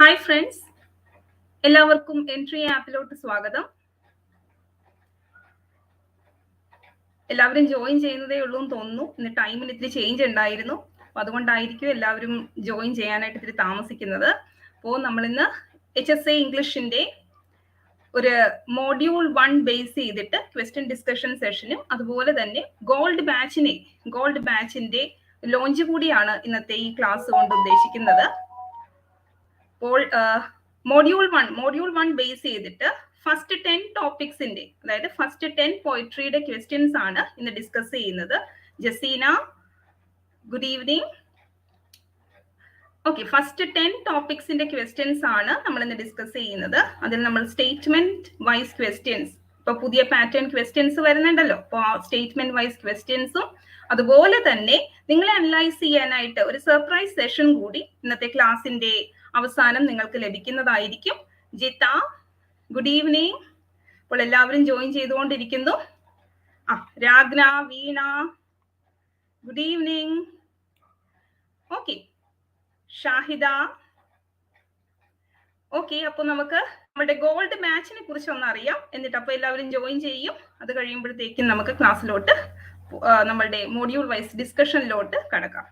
Hi friends, എല്ലാവർക്കും entry ആപ്പിലോട്ട് സ്വാഗതം. എല്ലാവരും ജോയിൻ ചെയ്യുന്നതേ ഉള്ളൂ എന്ന് തോന്നുന്നു. ഇന്ന് ടൈമിന് ഇത്തിരി ചേഞ്ച് ഉണ്ടായിരുന്നു, അതുകൊണ്ടായിരിക്കും എല്ലാവരും ജോയിൻ ചെയ്യാനായിട്ട് ഇത്തിരി താമസിക്കുന്നത്. അപ്പോൾ നമ്മളിന്ന് HSA ഇംഗ്ലീഷിന്റെ ഒരു മോഡ്യൂൾ 1 ബേസ് ചെയ്തിട്ട് ക്വസ്റ്റ്യൻ ഡിസ്കഷൻ സെഷനും അതുപോലെ തന്നെ ഗോൾഡ് ബാച്ചിന്റെ ലോഞ്ച് കൂടിയാണ് ഇന്നത്തെ ഈ ക്ലാസ് കൊണ്ട് ഉദ്ദേശിക്കുന്നത്. അപ്പോൾ മോഡ്യൂൾ 1 ബേസ് ചെയ്തിട്ട് ഫസ്റ്റ് 10 ടോപ്പിക്സിന്റെ, അതായത് ഫസ്റ്റ് 10 പോയിട്രിയുടെ ക്വസ്റ്റ്യൻസ് ആണ് ഇന്ന് ഡിസ്കസ് ചെയ്യുന്നത്. Jaseena, good evening. Okay, first 10 ടോപ്പിക്സിന്റെ ക്വസ്റ്റ്യൻസ് ആണ് നമ്മൾ ഇന്ന് ഡിസ്കസ് ചെയ്യുന്നത്. അതിൽ നമ്മൾ സ്റ്റേറ്റ്മെന്റ് വൈസ് ക്വസ്റ്റ്യൻസ്, ഇപ്പൊ പുതിയ പാറ്റേൺ ക്വസ്റ്റ്യൻസ് വരുന്നുണ്ടല്ലോ, അപ്പോൾ സ്റ്റേറ്റ്മെന്റ് വൈസ് ക്വസ്റ്റ്യൻസും അതുപോലെ തന്നെ നിങ്ങളെ അനലൈസ് ചെയ്യാനായിട്ട് ഒരു സർപ്രൈസ് സെഷൻ കൂടി ഇന്നത്തെ ക്ലാസിന്റെ അവസാനം നിങ്ങൾക്ക് ലഭിക്കുന്നതായിരിക്കും. Jitha, good evening. അപ്പോൾ എല്ലാവരും ജോയിൻ ചെയ്തുകൊണ്ടിരിക്കുന്നു. Ragna, Veena, good evening. Okay, Shahida. Okay, അപ്പോൾ നമുക്ക് നമ്മുടെ ഗോൾഡ് മാച്ചിനെ കുറിച്ച് ഒന്ന് അറിയാം. എന്നിട്ട് അപ്പോൾ എല്ലാവരും ജോയിൻ ചെയ്യും. അത് കഴിയുമ്പോഴത്തേക്കും നമുക്ക് ക്ലാസ്സിലോട്ട് നമ്മളുടെ മോഡ്യൂൾ വൈസ് ഡിസ്കഷനിലോട്ട് കടക്കാം.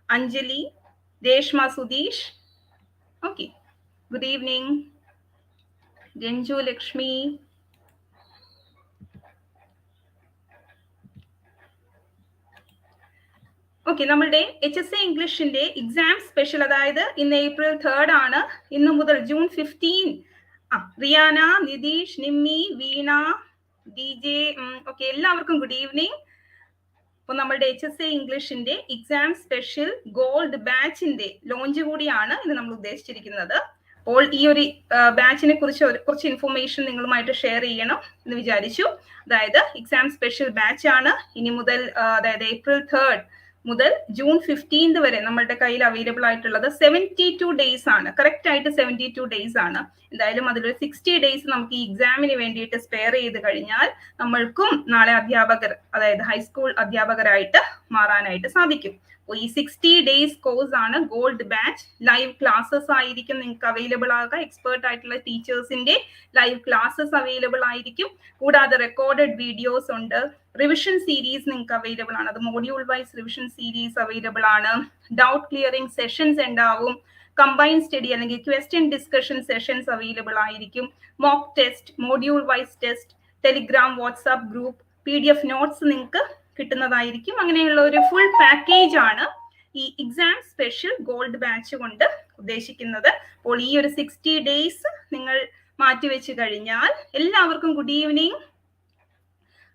Anjali, Reshma, Sudheesh. Okay, good evening. Ranju, Lakshmi. Okay, നമ്മളുടെ HSA ഇംഗ്ലീഷിന്റെ എക്സാം സ്പെഷ്യൽ, അതായത് ഇന്ന് April 3 ആണ്. ഇന്ന് മുതൽ June 15. റിയാന, നിതീഷ്, നിമ്മി, വീണ, DJ. ഓക്കെ, എല്ലാവർക്കും ഗുഡ് ഈവനിങ്. അപ്പോൾ നമ്മളുടെ HSA ഇംഗ്ലീഷിന്റെ എക്സാം സ്പെഷ്യൽ ഗോൾഡ് ബാച്ചിന്റെ ലോഞ്ച് കൂടിയാണ് ഇത് നമ്മൾ ഉദ്ദേശിച്ചിരിക്കുന്നത്. അപ്പോൾ ഈ ഒരു ബാച്ചിനെ കുറിച്ച് കുറച്ച് ഇൻഫർമേഷൻ നിങ്ങളുമായിട്ട് ഷെയർ ചെയ്യണം എന്ന് വിചാരിച്ചു. അതായത് എക്സാം സ്പെഷ്യൽ ബാച്ച് ആണ്. ഇനി മുതൽ അതായത് April 3 മുതൽ June 15 വരെ നമ്മളുടെ കയ്യിൽ അവൈലബിൾ ആയിട്ടുള്ളത് 72 ഡേയ്സ് ആണ്. കറക്റ്റ് ആയിട്ട് 72 ഡേയ്സ് ആണ്. എന്തായാലും അതിലൊരു 60 ഡേയ്സ് നമുക്ക് ഈ എക്സാമിന് വേണ്ടിയിട്ട് സ്പെയർ ചെയ്ത് കഴിഞ്ഞാൽ നമ്മൾക്കും നാളെ അധ്യാപകർ, അതായത് ഹൈസ്കൂൾ അധ്യാപകരായിട്ട് മാറാനായിട്ട് സാധിക്കും. അപ്പോൾ ഈ 60 ഡേയ്സ് കോഴ്സ് ആണ് ഗോൾഡ് ബാച്ച്. ലൈവ് ക്ലാസ്സസ് ആയിരിക്കും നിങ്ങൾക്ക് അവൈലബിൾ ആകുക. എക്സ്പേർട്ട് ആയിട്ടുള്ള ടീച്ചേഴ്സിന്റെ ലൈവ് ക്ലാസ്സസ് അവൈലബിൾ ആയിരിക്കും. കൂടാതെ റെക്കോർഡഡ് വീഡിയോസ് ഉണ്ട്. റിവിഷൻ സീരീസ് നിങ്ങൾക്ക് അവൈലബിൾ ആണ്. അത് module wise revision series available ആണ്. ഡൗട്ട് ക്ലിയറിംഗ് സെഷൻസ് ഉണ്ടാവും. കമ്പൈൻ സ്റ്റഡി അല്ലെങ്കിൽ ക്വസ്റ്റ്യൻ ഡിസ്കഷൻ സെഷൻസ് അവൈലബിൾ ആയിരിക്കും. Mock test, module wise test, Telegram, WhatsApp group, PDF notes നിങ്ങൾക്ക് കിട്ടുന്നതായിരിക്കും. അങ്ങനെയുള്ള ഒരു ഫുൾ പാക്കേജ് ആണ് ഈ എക്സാം സ്പെഷ്യൽ ഗോൾഡ് ബാച്ച് കൊണ്ട് ഉദ്ദേശിക്കുന്നത്. അപ്പോൾ ഈ ഒരു 60 ഡേയ്സ് നിങ്ങൾ മാറ്റിവെച്ച് കഴിഞ്ഞാൽ, എല്ലാവർക്കും ഗുഡ് ഈവനിങ്.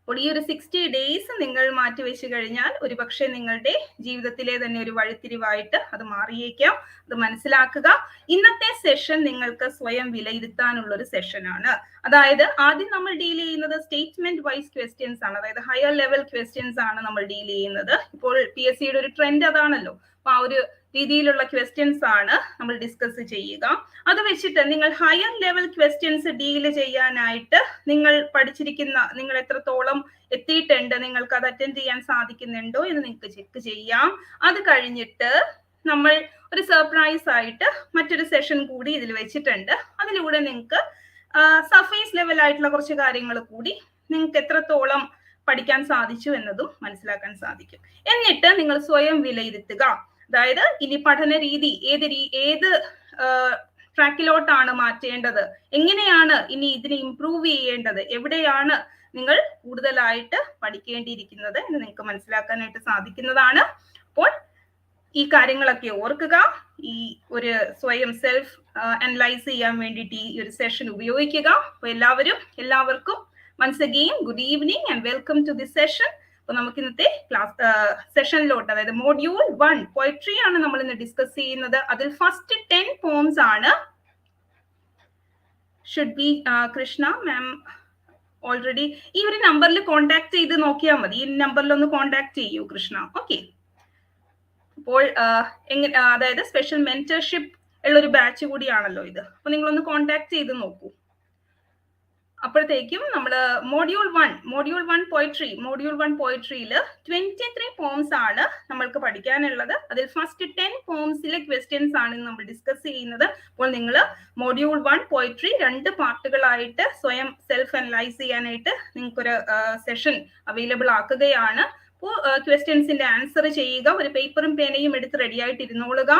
അപ്പോൾ ഈ ഒരു 60 ഡേയ്സ് നിങ്ങൾ മാറ്റിവെച്ച് കഴിഞ്ഞാൽ ഒരുപക്ഷെ നിങ്ങളുടെ ജീവിതത്തിലെ തന്നെ ഒരു വഴിത്തിരിവായിട്ട് അത് മാറിയേക്കാം. അത് മനസ്സിലാക്കുക. ഇന്നത്തെ സെഷൻ നിങ്ങൾക്ക് സ്വയം വിലയിരുത്താനുള്ള ഒരു സെഷനാണ്. അതായത് ആദ്യം നമ്മൾ ഡീൽ ചെയ്യുന്നത് സ്റ്റേറ്റ്മെന്റ് വൈസ് ക്വസ്റ്റ്യൻസ് ആണ്. അതായത് ഹയർ ലെവൽ ക്വസ്റ്റ്യൻസ് ആണ് നമ്മൾ ഡീൽ ചെയ്യുന്നത്. ഇപ്പോൾ PSCയുടെ ഒരു ട്രെൻഡ് അതാണല്ലോ. അപ്പൊ ആ ഒരു രീതിയിലുള്ള ക്വസ്റ്റ്യൻസ് ആണ് നമ്മൾ ഡിസ്കസ് ചെയ്യുക. അത് വെച്ചിട്ട് നിങ്ങൾ ഹയർ ലെവൽ ക്വസ്റ്റ്യൻസ് ഡീൽ ചെയ്യാനായിട്ട് നിങ്ങൾ പഠിച്ചിരിക്കുന്ന, നിങ്ങൾ എത്രത്തോളം എത്തിയിട്ടുണ്ട്, നിങ്ങൾക്ക് അത് അറ്റൻഡ് ചെയ്യാൻ സാധിക്കുന്നുണ്ടോ എന്ന് നിങ്ങൾക്ക് ചെക്ക് ചെയ്യാം. അത് കഴിഞ്ഞിട്ട് നമ്മൾ ഒരു സർപ്രൈസ് ആയിട്ട് മറ്റൊരു സെഷൻ കൂടി ഇതിൽ വെച്ചിട്ടുണ്ട്. അതിലൂടെ നിങ്ങൾക്ക് സർഫേസ് ലെവൽ ആയിട്ടുള്ള കുറച്ച് കാര്യങ്ങൾ കൂടി നിങ്ങൾക്ക് എത്രത്തോളം പഠിക്കാൻ സാധിച്ചു എന്നതും മനസ്സിലാക്കാൻ സാധിക്കും. എന്നിട്ട് നിങ്ങൾ സ്വയം വിലയിരുത്തുക. അതായത് ഇനി പഠന രീതി ഏത് ട്രാക്കിലോട്ടാണ് മാറ്റേണ്ടത്, എങ്ങനെയാണ് ഇനി ഇതിനെ ഇംപ്രൂവ് ചെയ്യേണ്ടത്, എവിടെയാണ് നിങ്ങൾ കൂടുതലായിട്ട് പഠിക്കേണ്ടിയിരിക്കുന്നത് എന്ന് നിങ്ങൾക്ക് മനസ്സിലാക്കാനായിട്ട് സാധിക്കുന്നതാണ്. അപ്പോൾ ഈ കാര്യങ്ങളൊക്കെ ഓർക്കുക. ഈ ഒരു സ്വയം സെൽഫ് അനലൈസ് ചെയ്യാൻ വേണ്ടിയിട്ട് ഈ ഒരു സെഷൻ ഉപയോഗിക്കുക. അപ്പോൾ എല്ലാവർക്കും once again good evening and welcome to this session. അപ്പോൾ നമുക്ക് ഇന്നത്തെ ക്ലാസ് സെഷനിലോട്ട്, അതായത് മോഡ്യൂൾ 1 പോയട്രി ആണ് നമ്മൾ ഇന്ന് ഡിസ്കസ് ചെയ്യുന്നത്. അതിൽ ഫസ്റ്റ് 10 പോംസ് ആണ്. Should be Krishna ma'am already ഈ ഒരു നമ്പറിൽ കോണ്ടാക്ട് ചെയ്ത് നോക്കിയാൽ മതി. ഈ നമ്പറിൽ ഒന്ന് കോണ്ടാക്ട് ചെയ്യൂ കൃഷ്ണ. ഓക്കെ, അപ്പോൾ അതായത് സ്പെഷ്യൽ മെന്റർഷിപ്പ് ഉള്ള ഒരു ബാച്ച് കൂടിയാണല്ലോ ഇത്. അപ്പൊ നിങ്ങളൊന്ന് കോണ്ടാക്ട് ചെയ്ത് നോക്കൂ. അപ്പോഴത്തേക്കും നമ്മൾ മോഡ്യൂൾ 1 പോയിട്രിയിൽ 23 പോംസ് ആണ് നമ്മൾക്ക് പഠിക്കാനുള്ളത്. അതിൽ ഫസ്റ്റ് 10 പോംസിലെ ക്വസ്റ്റ്യൻസ് ആണ് നമ്മൾ ഡിസ്കസ് ചെയ്യുന്നത്. അപ്പോൾ നിങ്ങൾ മോഡ്യൂൾ 1 പോയിട്രി 2 പാർട്ടുകളായിട്ട് സ്വയം സെൽഫ് അനലൈസ് ചെയ്യാനായിട്ട് നിങ്ങൾക്കൊരു സെഷൻ അവൈലബിൾ ആക്കുകയാണ്. അപ്പോൾ ക്വസ്റ്റ്യൻസിന്റെ ആൻസർ ചെയ്യുക, ഒരു പേപ്പറും പേനയും എടുത്ത് റെഡി ആയിട്ട് ഇരുന്നോളുക,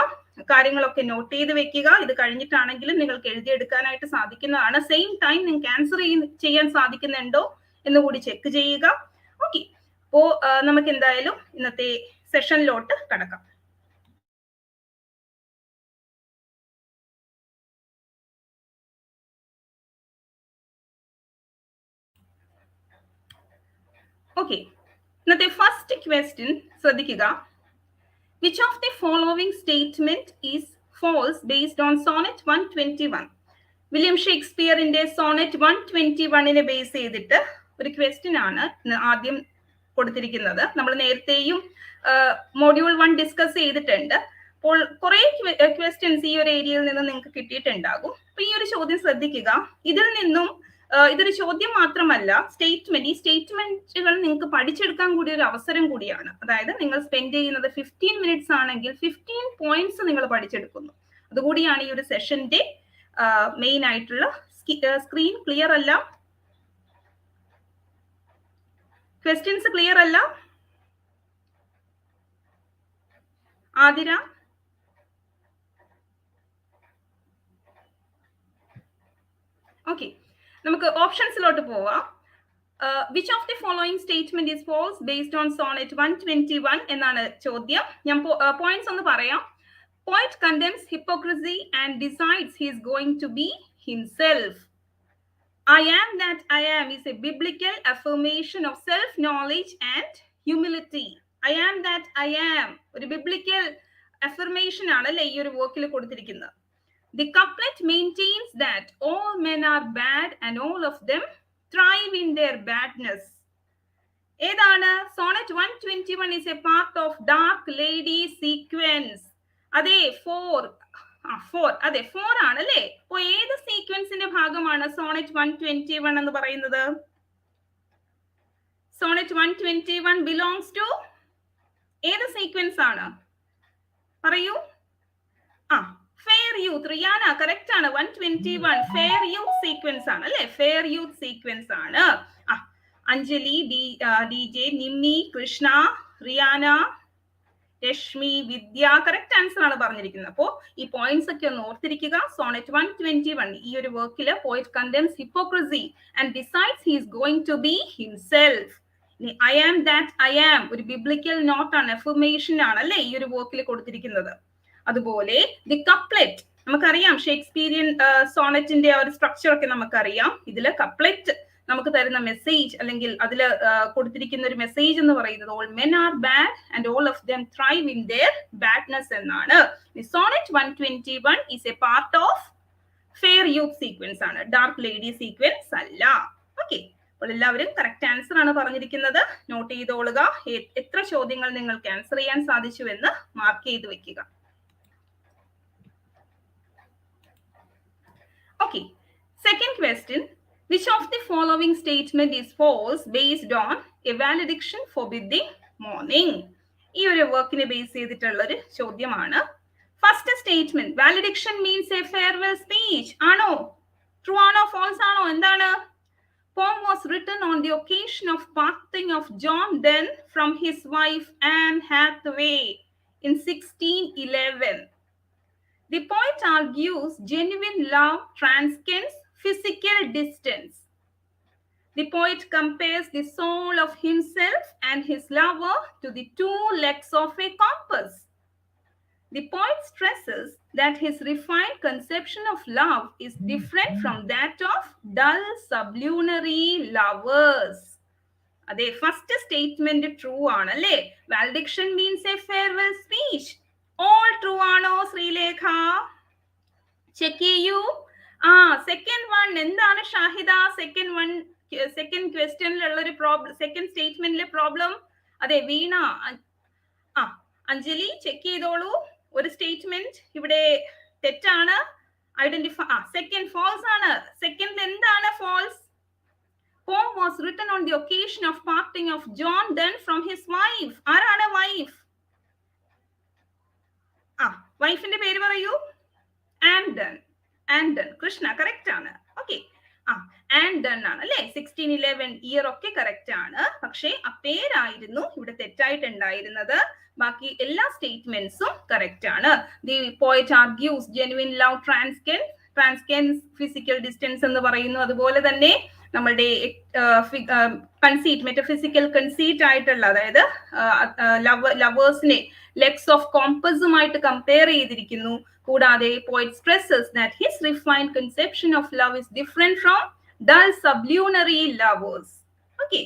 കാര്യങ്ങളൊക്കെ നോട്ട് ചെയ്ത് വെക്കുക. ഇത് കഴിഞ്ഞിട്ടാണെങ്കിലും നിങ്ങൾക്ക് എഴുതിയെടുക്കാനായിട്ട് സാധിക്കുന്നതാണ്. സെയിം ടൈം നിങ്ങൾക്ക് ആൻസർ ചെയ്യാൻ സാധിക്കുന്നുണ്ടോ എന്ന് കൂടി ചെക്ക് ചെയ്യുക. ഓക്കെ, അപ്പോ നമുക്ക് എന്തായാലും ഇന്നത്തെ സെഷനിലോട്ട് കടക്കാം. ഓക്കെ, ഇന്നത്തെ ഫസ്റ്റ് ക്വസ്റ്റ്യൻ ശ്രദ്ധിക്കുക. Which of the following statement is false based on Sonnet 121? William ഷേക്സ്പിയറിന്റെ സോണറ്റ് 121 ബേസ് ചെയ്തിട്ട് ഒരു ക്വസ്റ്റ്യൻ ആണ് ആദ്യം കൊടുത്തിരിക്കുന്നത്. നമ്മൾ നേരത്തെയും മോഡ്യൂൾ 1 ഡിസ്കസ് ചെയ്തിട്ടുണ്ട്. അപ്പോൾ കുറെ ക്വസ്റ്റ്യൻസ് ഈ ഒരു ഏരിയയിൽ നിന്ന് നിങ്ങൾക്ക് കിട്ടിയിട്ടുണ്ടാകും. അപ്പൊ ഈ ഒരു ചോദ്യം ശ്രദ്ധിക്കുക. ഇതിൽ നിന്നും ഇതൊരു ചോദ്യം മാത്രമല്ല, ഈ സ്റ്റേറ്റ്മെന്റുകൾ നിങ്ങൾക്ക് പഠിച്ചെടുക്കാൻ കൂടി ഒരു അവസരം കൂടിയാണ്. അതായത് നിങ്ങൾ സ്പെൻഡ് ചെയ്യുന്നത് 15 മിനിറ്റ്സ് ആണെങ്കിൽ 15 പോയിന്റ്സ് നിങ്ങൾ പഠിച്ചെടുക്കുന്നു. അതുകൂടിയാണ് ഈ ഒരു സെഷന്റെ മെയിൻ ആയിട്ടുള്ള. സ്ക്രീൻ ക്ലിയർ അല്ല? ക്വസ്റ്റ്യൻസ് ക്ലിയർ അല്ല? ആതിര? ഓക്കെ, നമുക്ക് ഓപ്ഷൻസിലോട്ട് പോവാം. Which of the following statement is false based on sonnet 121 എന്നാണ് ചോദ്യം. ഞാൻ പോയിന്റ്സ് ഒന്ന് പറയാം. Poet condemns hypocrisy and decides he is going to be himself. I am that I am is a biblical affirmation of self-knowledge and humility. I am that I am ഒരു biblical affirmation ആണല്ലേ ഈ ഒരു വർക്കിൽ കൊടുത്തിരിക്കുന്നത്. The couplet maintains that all men are bad and all of them thrive in their badness. ഏതാണ്? Sonnet 121 is a part of Dark Lady sequence. അതെ, 4 അതെ 4 ആണല്ലേ. അപ്പൊ ഏത് സീക്വൻസിന്റെ ഭാഗമാണ് സോണറ്റ് 121 എന്ന് പറയുന്നത്? സോണറ്റ് 121 ബിലോങ്സ് ടു ഏത് സീക്വൻസ് ആണ്? പറയൂ. Fair youth. റിയാന കറക്റ്റ് ആണ്. 121 ഫെയർ യൂത്ത് സീക്വൻസ് ആണ് അല്ലെ? ഫെയർ യൂത്ത് സീക്വൻസ് ആണ്. അഞ്ജലി, DJ, നിമ്മി, കൃഷ്ണ, റിയാന, രശ്മി, വിദ്യ കറക്റ്റ് ആൻസർ ആണ് പറഞ്ഞിരിക്കുന്നത്. അപ്പോ ഈ പോയിന്റ്സ് ഒക്കെ ഒന്ന് ഓർത്തിരിക്കുക. സോണറ്റ് 121 ഈ ഒരു വർക്കില് poet condemns hypocrisy and decides he is going to be himself. I am that I am ഒരു ബിബ്ലിക്കൽ നോട്ട് ആണ്, എഫർമേഷൻ ആണ് അല്ലെ ഈ ഒരു വർക്കിൽ കൊടുത്തിരിക്കുന്നത്. അതുപോലെ ദി കപ്ലെറ്റ് നമുക്കറിയാം, ഷേക്സ്പിയറിയൻ സോണറ്റിന്റെ ഒരു സ്ട്രക്ചർ ഒക്കെ നമുക്കറിയാം. ഇതില് കപ്ലെറ്റ് നമുക്ക് തരുന്ന മെസ്സേജ് അല്ലെങ്കിൽ അതിൽ കൊടുത്തിരിക്കുന്ന ഒരു മെസ്സേജ് എന്ന് പറയുന്നത് all men are bad and all of them thrive in their badness എന്നാണ്. Sonnet 121 is a part of fair youth sequence ആണ്, ഡാർക്ക് ലേഡി സീക്വൻസ് അല്ല. ഓക്കെ, അപ്പോൾ എല്ലാവരും കറക്റ്റ് ആൻസർ ആണ് പറഞ്ഞിരിക്കുന്നത്. നോട്ട് ചെയ്തോളുക. എത്ര ചോദ്യങ്ങൾ നിങ്ങൾക്ക് ആൻസർ ചെയ്യാൻ സാധിച്ചു എന്ന് മാർക്ക് ചെയ്ത് വെക്കുക. Okay, second question. Which of the following statement is false based on a valediction forbidding mourning? ഈ ഒരു വർക്കിനെ ബേസ് ചെയ്തിട്ടുള്ള ഒരു ചോദ്യമാണ്. First statement, valediction means a farewell speech. ആണോ? ട്രൂ ആണോ? ഫോൾസ് ആണോ? എന്താണ്? Poem was written on the occasion of parting of John Donne from his wife Anne Hathaway in 1611. The poet argues genuine love transcends physical distance. The poet compares the soul of himself and his lover to the two legs of a compass. The poet stresses that his refined conception of love is different from that of dull sublunary lovers. അതെ, first statement true ആണ് അല്ലേ? Valediction means a farewell speech. All true ആണോ Sreelekha? Check ചെയ്യൂ. Second one എന്താണ് Shahida? Second ക്വസ്റ്റ്യനിലുള്ള ഒരു problem, second സ്റ്റേറ്റ്മെന്റിലെ problem. അതെ വീണ, Anjali check ചെയ്തോളൂ. ഒരു സ്റ്റേറ്റ്മെന്റ് ഇവിടെ തെറ്റാണ്. ഐഡന്റിഫൈ. സെക്കൻഡ് ഫോൾസ് ആണ്. സെക്കൻഡ് എന്താണ് false? poem was written on the occasion of parting of John Donne from his wife. ആരാണ് വൈഫ്? വൈഫിന്റെ പേര് പറയൂ. ആൻഡൺ. കൃഷ്ണ കറക്റ്റ് ആണ്. ഓക്കെ, ആൻഡൺ ആണ് അല്ലെ. 1611 ഇയർ ഒക്കെ കറക്റ്റ് ആണ്. പക്ഷേ ആ പേരായിരുന്നു ഇവിടെ തെറ്റായിട്ടുണ്ടായിരുന്നത്. ബാക്കി എല്ലാ സ്റ്റേറ്റ്മെന്റ്സും കറക്റ്റ് ആണ്. The poet argues genuine love transcends physical distance എന്ന് പറയുന്നു. അതുപോലെ തന്നെ നമ്മുടെ കൺസീറ്റ്, മെറ്റഫിസിക്കൽ കൺസീറ്റ് ആയിട്ടുള്ള, അതായത് ലവേഴ്സിനെ ലെഗ്സ് ഓഫ് കോമ്പസുമായിട്ട് കമ്പയർ ചെയ്തിരിക്കുന്നു. കൂടാതെ poet stresses that his refined conception of love is different from dull sublunary lovers. Okay,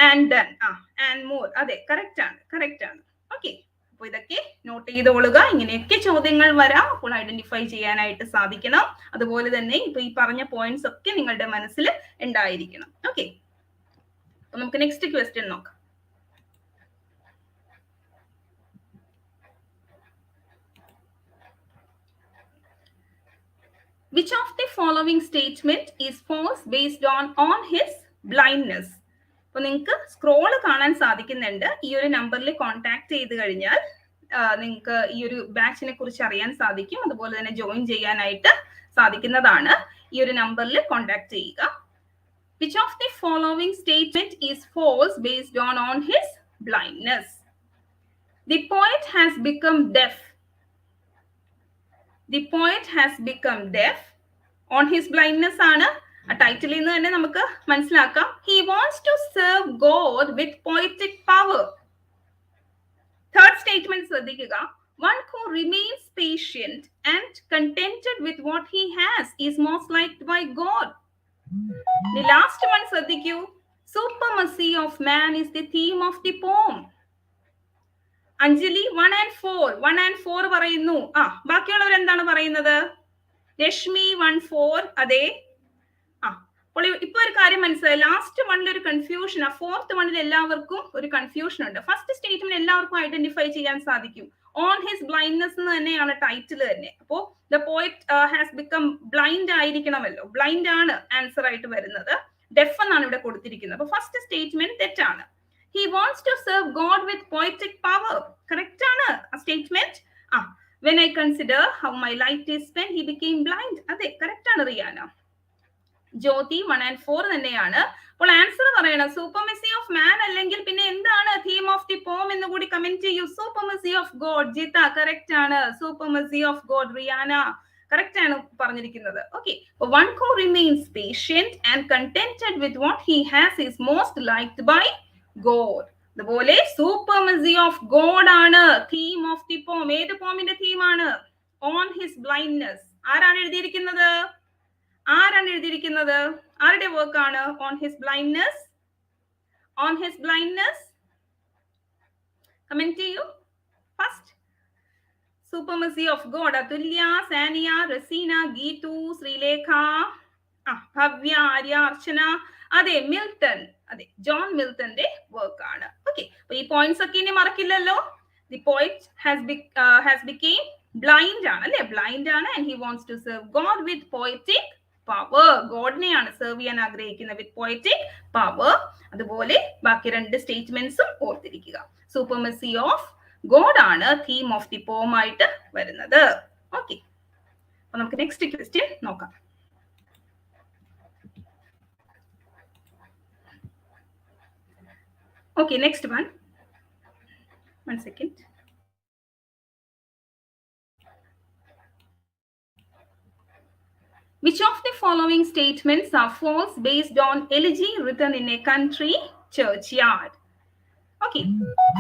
and more, അതെ കറക്റ്റ് ആണ്. ഓക്കെ, അപ്പൊ ഇതൊക്കെ നോട്ട് ചെയ്തോളുക. ഇങ്ങനെയൊക്കെ ചോദ്യങ്ങൾ വരാം, അപ്പോൾ ഐഡന്റിഫൈ ചെയ്യാനായിട്ട് സാധിക്കണം. അതുപോലെ തന്നെ ഇപ്പൊ ഈ പറഞ്ഞ പോയിന്റ്സ് ഒക്കെ നിങ്ങളുടെ മനസ്സിൽ ഉണ്ടായിരിക്കണം. ഓക്കെ, അപ്പൊ നമുക്ക് നെക്സ്റ്റ് ക്വസ്റ്റ്യൻ നോക്കാം. Which of the following statement is false based on his blindness? അപ്പൊ നിങ്ങൾക്ക് സ്ക്രോള് കാണാൻ സാധിക്കുന്നുണ്ട്. ഈ ഒരു നമ്പറിൽ കോൺടാക്ട് ചെയ്ത് കഴിഞ്ഞാൽ നിങ്ങൾക്ക് ഈ ഒരു ബാച്ചിനെ കുറിച്ച് അറിയാൻ സാധിക്കും. അതുപോലെ തന്നെ ജോയിൻ ചെയ്യാനായിട്ട് സാധിക്കുന്നതാണ്. ഈ ഒരു നമ്പറിൽ കോൺടാക്ട് ചെയ്യുക. Which of the following statement is false based on his blindness? The poet has become deaf. The poet has become deaf. On his blindness ആണ്. ആ ടൈറ്റിലിൽ നിന്ന് തന്നെ നമുക്ക് മനസ്സിലാക്കാം. He wants to serve God with poetic power. Third statement ശ്രദ്ധിക്കുക. One who remains patient and contented with what he has is most liked by God. The last one ശ്രദ്ധിക്കൂ. Supremacy of man is the theme of the poem. Anjali 1 and 4 പറയുന്നു. ബാക്കിയുള്ളവർ എന്താണ് പറയുന്നത്? രശ്മി 1, 4. അതെ, അപ്പോൾ ഇപ്പൊ ഒരു കാര്യം മനസ്സിലായി. ലാസ്റ്റ് വണ്ണിൽ ഒരു കൺഫ്യൂഷൻ, ഫോർത്ത് വണ്ണിൽ എല്ലാവർക്കും ഒരു കൺഫ്യൂഷൻ ഉണ്ട്. ഫസ്റ്റ് സ്റ്റേറ്റ്മെന്റ് എല്ലാവർക്കും ഐഡന്റിഫൈ ചെയ്യാൻ സാധിക്കും. ഓൺ ഹിസ് ബ്ലൈൻഡ്നെസ് എന്ന് തന്നെയാണ് ടൈറ്റിൽ തന്നെ. അപ്പോ the poet has become blind ആയിരിക്കണമല്ലോ. ബ്ലൈൻഡ് ആണ് ആൻസർ ആയിട്ട് വരുന്നത്. ഡെഫ് എന്നാണ് ഇവിടെ കൊടുത്തിരിക്കുന്നത്. അപ്പൊ ഫസ്റ്റ് സ്റ്റേറ്റ്മെന്റ് തെറ്റാണ്. He wants to serve God with poetic power. Correct ആണ് ആ statement. When I consider how my light is spent, he became blind. അതെ കറക്റ്റ് ആണ് റിയാന. ജ്യോതി 1 and 4 തന്നെയാണ്. അപ്പോൾ ആൻസർ പറയണം. സൂപ്പർമെസി ഓഫ് മാൻ അല്ലെങ്കിൽ പിന്നെ എന്താണ് തീം ഓഫ് ദി പോം എന്ന് കൂടി കമന്റ് ചെയ്യൂ. സൂപ്പർമെസി ഓഫ് ഗോഡ്. ജിത കറക്റ്റ് ആണ്. സൂപ്പർമെസി ഓഫ് ഗോഡ്. റിയാന കറക്റ്റ് ആണ് പറഞ്ഞിരിക്കുന്നത്. Okay, one who remains patient and contented with what he has is most liked by God. അതുപോലെ സൂപ്പർമെസി ഓഫ് ഗോഡ് ആണ് തീം ഓഫ് ദി പോം. ഏത് പോമിന്റെ തീം ആണ്? On his blindness. ആരാണ് എഴുതിയിരിക്കുന്നത്? ആരുടെ വർക്ക് ആണ് ഓൺ ഹിസ് ബ്ലൈൻഡ്നെസ്? കമന്റ് ചെയ്യൂ. First supremacy of God. Athulya, Saniya, Raseena, Geethu, Sreelekha, Bhavya, Arya, Archana. അതെ മിൽട്ടൺ. അതെ, ജോൺ മിൽട്ടന്റെ വർക്ക് ആണ്. ഓക്കെ, അപ്പൊ ഈ പോയിന്റ്സ് ഒക്കെ ഇനി മറക്കില്ലല്ലോ. The poet has become blind ആണ് അല്ലെ. ബ്ലൈൻഡ് ആണ്. And he wants to serve God with poetic power. ഗോഡിനെയാണ് serve ചെയ്യാൻ ആഗ്രഹിക്കുന്നത് വിത്ത് പോയറ്റിക് പവർ. അതുപോലെ ബാക്കി രണ്ട് സ്റ്റേറ്റ്മെന്റ്സും ഓർത്തിരിക്കുക. സൂപ്പർമെസി ഓഫ് ഗോഡ് ആണ് തീം ഓഫ് ദി പോം ആയിട്ട് വരുന്നത്. ഓക്കെ, അപ്പൊ നമുക്ക് നെക്സ്റ്റ് ക്വസ്റ്റ്യൻ നോക്കാം. Okay, next one. 1 second. Which of the following statements are false based on elegy written in a country churchyard? Okay,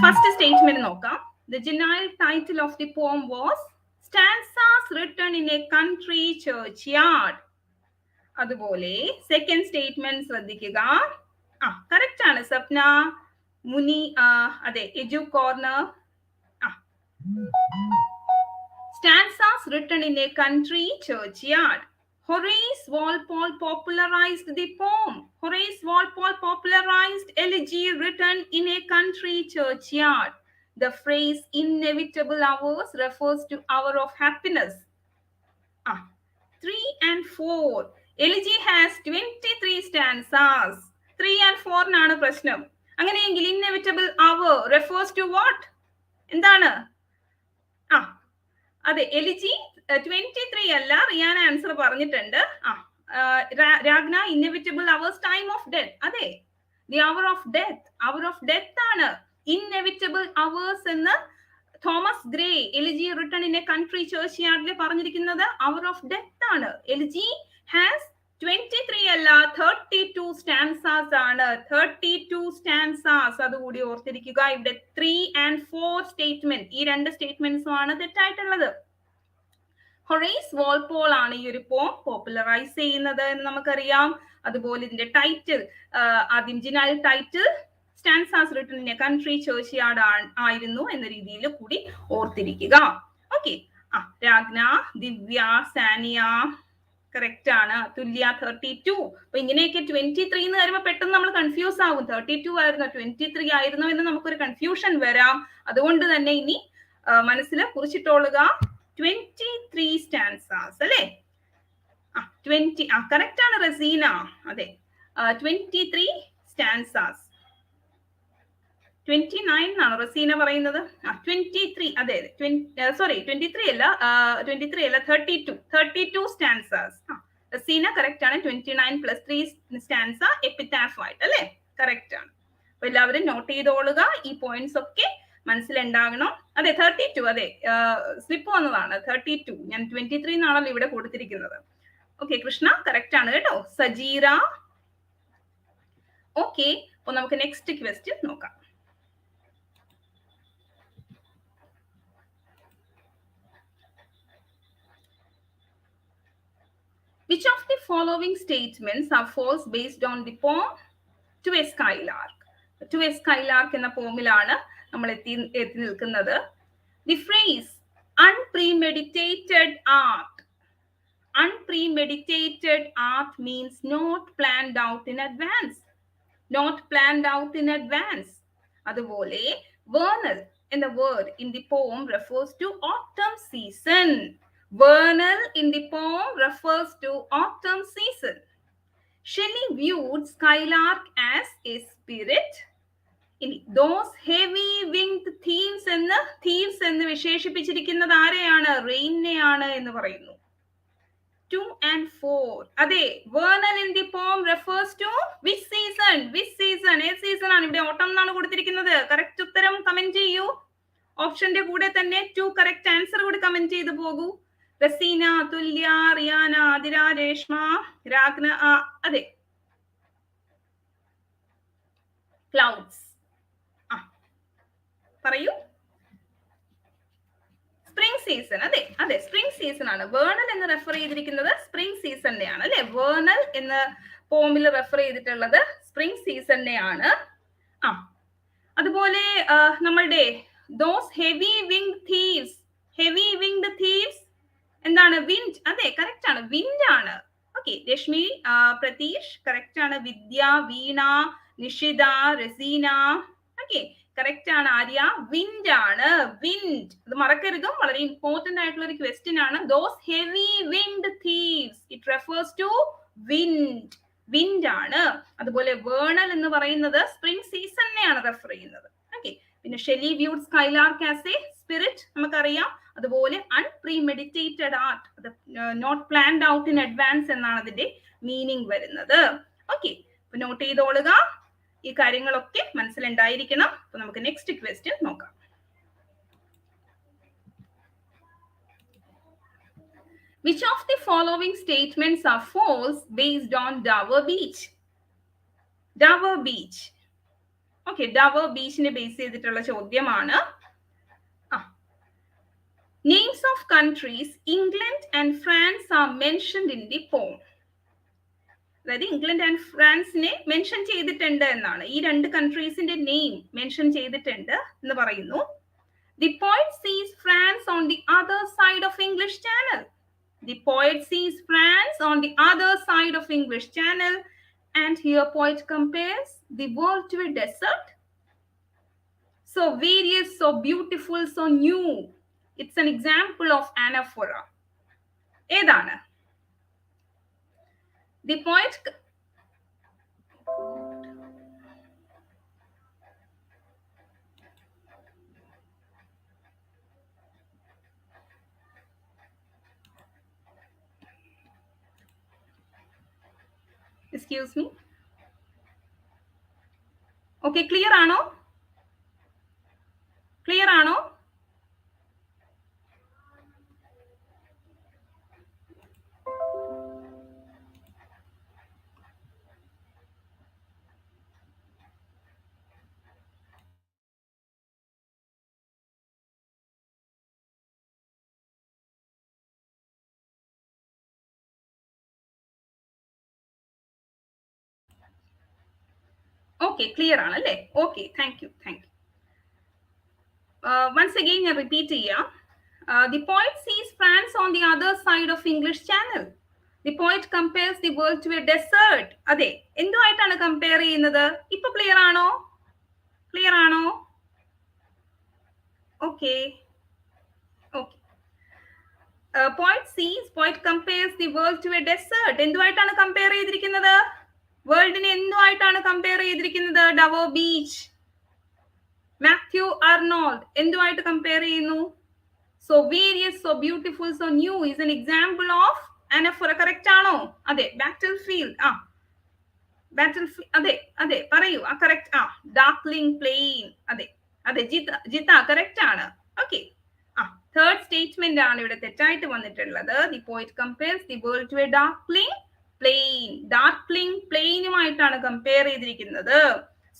first statement nokka. The general title of the poem was Stanzas Written in a Country Churchyard. Adupole second statement ശ്രദ്ധിക്കുക. correct ആണ് സപ്ന. മുനി അതെ എജു corner. Stanzas written in a country churchyard. Horace Walpole popularized the poem. Horace Walpole popularized elegy written in a country churchyard. The phrase inevitable hours refers to hour of happiness. 3 and 4. Elegy has 23 stanzas. 3 and 4 നാണ് പ്രശ്നം. അങ്ങനെയെങ്കിൽ inevitable hour refers to what? എന്താണ്? അതെ, elegy 23 അല്ല, Riyana answer പറഞ്ഞിട്ടുണ്ട്. Ragna inevitable hours time of death. അതെ, the hour of death, hour of death ആണ് inevitable hours എന്ന് Thomas Gray elegy written in a country church യാർഡിൽ പറഞ്ഞിരിക്കുന്നത് അവർ ഓഫ് ഡെത്ത് ആണ്. എലിജി ഹാസ് 23 അല്ല 32 സ്റ്റാൻസാസ് ആണ്. 32 സ്റ്റാൻസാസ്, അതുകൂടി ഓർത്തിരിക്കുക. ഇവിടെ 3 and 4 സ്റ്റേറ്റ്മെന്റ്, ഈ രണ്ട് സ്റ്റേറ്റ്മെന്റ്സും ആണ് തെറ്റായിട്ടുള്ളത്. ഹൊറേസ് വാൾപോൾ ആണ് ഈ ഒരു പോം പോപ്പുലറൈസ് ചെയ്യുന്നത് എന്ന് നമുക്കറിയാം. അതുപോലെ ഇതിന്റെ ടൈറ്റിൽ, ആദ്യം Jinal title stanzas written in a country church yard ആയിരുന്നു എന്ന രീതിയിൽ കൂടി ഓർത്തിരിക്കുക. ഓക്കെ, രാഗ്ന, ദിവ്യ, സാനിയ കറക്റ്റ് ആണ്. തുല്യ 32. അപ്പൊ ഇങ്ങനെയൊക്കെ 23 എന്ന് വരുമ്പോൾ പെട്ടെന്ന് നമ്മൾ കൺഫ്യൂസ് ആകും. 32 ആയിരുന്നോ 23 ആയിരുന്നോ എന്ന് നമുക്കൊരു കൺഫ്യൂഷൻ വരാം. അതുകൊണ്ട് തന്നെ ഇനി മനസ്സിൽ കുറിച്ചിട്ടോളുക 23 സ്റ്റാൻസാസ് അല്ലേ. 20 കറക്റ്റ് ആണ് റസീന. അതെ, 23 സ്റ്റാൻസാസ്. 29 എന്നാണ് റസീന പറയുന്നത്. 23, അതെ സോറി 23 അല്ല 32 സ്റ്റാൻസാസ്. റസീന കറക്റ്റ് ആണ്. 29 + 3 സ്റ്റാൻസ എപ്പിറ്റാഫ് ആയിട്ട് അല്ലേ, കറക്റ്റ് ആണ്. അപ്പൊ എല്ലാവരും നോട്ട് ചെയ്തോളുക. ഈ പോയിന്റ്സ് ഒക്കെ മനസ്സിലുണ്ടാകണം. അതെ 32, അതെ സ്ലിപ്പ് വന്നതാണ് 32. ഞാൻ 23 എന്നാണല്ലോ ഇവിടെ കൊടുത്തിരിക്കുന്നത്. ഓക്കെ, കൃഷ്ണ കറക്റ്റ് ആണ് കേട്ടോ. സജീറ. ഓക്കെ, അപ്പൊ നമുക്ക് നെക്സ്റ്റ് ക്വസ്റ്റ്യൻ നോക്കാം. Which of the following statements are false based on the poem To a Skylark? To a Skylark എന്ന പോമിലാണ് നമ്മൾ എത്തി നിൽക്കുന്നത്. The phrase unpremeditated art. Unpremeditated art means not planned out in advance. Not planned out in advance. അതുപോലെ vernal എന്ന word in the poem refers to autumn season. Vernal in the poem refers to autumn season. Shelley viewed skylark as a spirit. Those heavy winged thieves എന്ന് വിശേഷിപ്പിച്ചിരിക്കുന്നത് ആരെയാണ്? റെയിനെയാണ് എന്ന് പറയുന്നു. 2 and 4. അതെ, vernal in the poem refers to which season? Which season? ഏത് season ആണ്? ഇവിടെ ഓട്ടം എന്നാണ് കൊടുത്തിരിക്കുന്നത്. കറക്റ്റ് ഉത്തരം കമന്റ് ചെയ്യൂ. ഓപ്ഷന്റെ കൂടെ തന്നെ 2 കറക്റ്റ് ആൻസർ കൂടി കമന്റ് ചെയ്ത് പോകൂ. റസീന, തുല്യ, റിയാന, ആതിര, രേഷ്മ, രാഗ്ന. അതെ, ക്ലൗഡ്സ്. പറയൂ. Spring season. അതെ സ്പ്രിംഗ് സീസൺ ആണ്. വേർണൽ എന്ന് റെഫർ ചെയ്തിരിക്കുന്നത് സ്പ്രിംഗ് സീസണിനെയാണ് അല്ലെ. വേർണൽ എന്ന പോമിൽ റെഫർ ചെയ്തിട്ടുള്ളത് സ്പ്രിംഗ് സീസണിനെയാണ്. അതുപോലെ നമ്മളുടെ those heavy winged thieves. Heavy winged thieves എന്താണ്? വിൻഡ്. അതെ, കറക്റ്റ് ആണ്, വിൻഡ് ആണ്. ഓക്കെ, രശ്മി, പ്രതീഷ് കറക്റ്റ് ആണ്. വിദ്യ, വീണ, നിഷിത, റസീന. ഓക്കെ, കറക്റ്റ് ആണ്. ആര്യ, വിൻഡ് ആണ്. വിൻഡ്, അത് മറക്കരുതും, വളരെ ഇമ്പോർട്ടന്റ് ആയിട്ടുള്ള ഒരു ക്വസ്റ്റ്യൻ ആണ്. Those heavy winged thieves, it refers to wind. Wind ആണ്. അതുപോലെ വേർണൽ എന്ന് പറയുന്നത് സ്പ്രിംഗ് സീസണിനെയാണ് റെഫർ ചെയ്യുന്നത്. ഓക്കെ, പിന്നെ Shelley viewed skylark as a spirit നമുക്കറിയാം. അതുപോലെ അൺപ്രീമെഡിറ്റേറ്റഡ് ആർട്ട്, അത് not planned out in advance എന്നാണ് അതിന്റെ മീനിങ് വരുന്നത്. ഓക്കെ, അപ്പൊ നോട്ട് ചെയ്തോളുക. ഈ കാര്യങ്ങളൊക്കെ മനസ്സിലുണ്ടായിരിക്കണം. അപ്പൊ നമുക്ക് നെക്സ്റ്റ് ക്വസ്റ്റ്യൻ നോക്കാം. Which of the following statements are false based on Dover Beach? Dover Beach. Okay, Dover Beach ne base ചെയ്തിട്ടുള്ള ചോദ്യമാണ്. Names of countries England and France are mentioned in the poem. അതായത് England and ഫ്രാൻസിനെ mention ചെയ്തിട്ടുണ്ട് എന്നാണ്. ഈ രണ്ട് കൺട്രീസിന്റെ name mention ചെയ്തിട്ടുണ്ട് എന്ന് പറയുന്നു. The poet sees France on the other side of English Channel. The poet sees France on the other side of English Channel, and here poet compares the world to a desert. So various, so beautiful, so new. It's an example of anaphora. ഏതാണ്? The poet excuse me. Okay, clear ആണോ? Clear ആണോ? Okay, clear ആണല്ലേ? Okay, thank you. Once again ഞാൻ repeat ചെയ്യാം. The poet sees France on the other side of English Channel. The poet compares the world to a desert. അതെ, എന്തുമായിട്ടാണ് compare ചെയ്യുന്നത്? ഇപ്പൊ clear ആണോ? Clear ആണോ? Okay. Poet compares the world to a desert. എന്തുമായിട്ടാണ് compare ചെയ്തിരിക്കുന്നത്? വേൾഡിനെ എന്തുമായിട്ടാണ് compare ചെയ്തിരിക്കുന്നത്? Dover beach. മാത്യു അർണോൾഡ് എന്തുമായിട്ട് കമ്പയർ ചെയ്യുന്നു? So various, so beautiful, so new is an example of anaphora. Correct ആണോ? അതെ. Battlefield. Battlefield. അതെ പറയൂ. correct. Darkling plain. അതെ ജിത്ത correct ആണ്. Okay. Third statement ആണ് ഇവിടെ തെറ്റായിട്ട് വന്നിട്ടുള്ളത്. The poet compares the world to a darkling plain. Darkling plainുമായിട്ടാണ് കമ്പയർ ചെയ്തിരിക്കുന്നത്.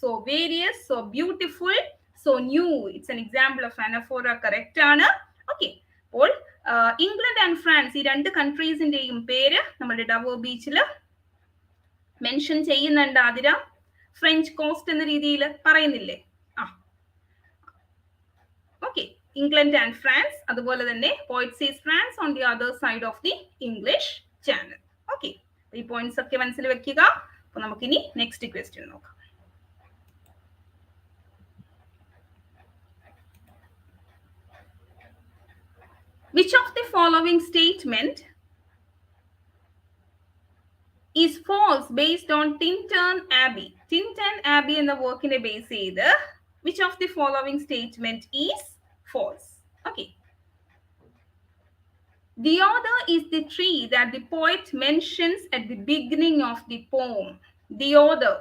So various, so beautiful, so new. It's an example of anaphora. Correct ആണ്. Okay. അപ്പോൾ ഇംഗ്ലണ്ട് ആൻഡ് ഫ്രാൻസ് ഈ രണ്ട് കൺട്രീസിന്റെയും പേര് നമ്മുടെ ഡവോ ബീച്ചിൽ മെൻഷൻ ചെയ്യുന്നുണ്ട്. ആതിര ഫ്രഞ്ച് കോസ്റ്റ് എന്ന രീതിയിൽ പറയുന്നില്ലേ? ഓക്കെ. ഇംഗ്ലണ്ട് ആൻഡ് ഫ്രാൻസ്, അതുപോലെ തന്നെ പോയിറ്റ് സീസ് France on the other side of the English channel. Okay, ഈ പോയിന്റ്സ് ഒക്കെ മനസ്സിൽ വെക്കുക. അപ്പൊ നമുക്കിനി നെക്സ്റ്റ് ക്വസ്റ്റ്യൻ നോക്കാം. Which of the following statement is false based on Tintern Abbey? Tintern Abbey എന്ന വർക്കിനെ ബേസ് ചെയ്ത് which of the following statement is false? Okay. The other is the tree that the poet mentions at the beginning of the poem. The other.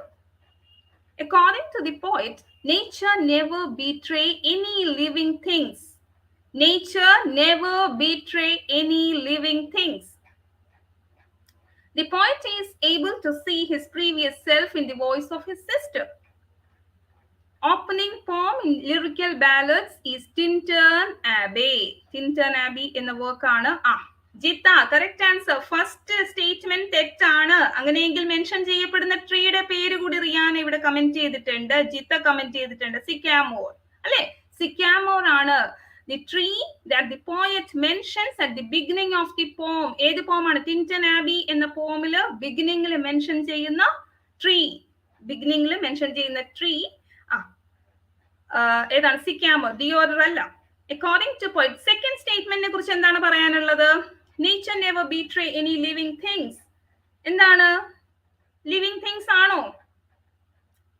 According to the poet, nature never betray any living things. Nature never betray any living things. The poet is able to see his previous self in the voice of his sister. Opening poem in lyrical ballads is Tintern Abbey. Tintern Abbey എന്ന വർക്കാണ്. Jitha correct answer. First statement തെറ്റാണ്. അങ്ങനെയെങ്കിൽ mention ചെയ്യപ്പെടുന്ന ട്രീയുടെ പേര് കൂടി റിയാന ഇവിടെ comment ചെയ്തിട്ടുണ്ട്, ജിത്ത കമന്റ് ചെയ്തിട്ടുണ്ട്. സിക്കാമോർ അല്ലെ? സിക്കാമോർ ആണ്. The tree that the poet mentions at the beginning of the poem. ഏത് poem ആണ്? Tintern Abbey എന്ന പോമില് ബിഗിനിങ്ങിൽ മെൻഷൻ ചെയ്യുന്ന ട്രീ. ബിഗിനിങ്ങിൽ മെൻഷൻ ചെയ്യുന്ന ട്രീ ഏതാണ്? സിക്കാമോർ. ദിയോഡർ അല്ല. According to poet, second statement നെ കുറിച്ച് എന്താണ് പറയാനുള്ളത്? Nature never betray any living things. എന്താണ്? ലിവിങ് തിങ്സ് ആണോ?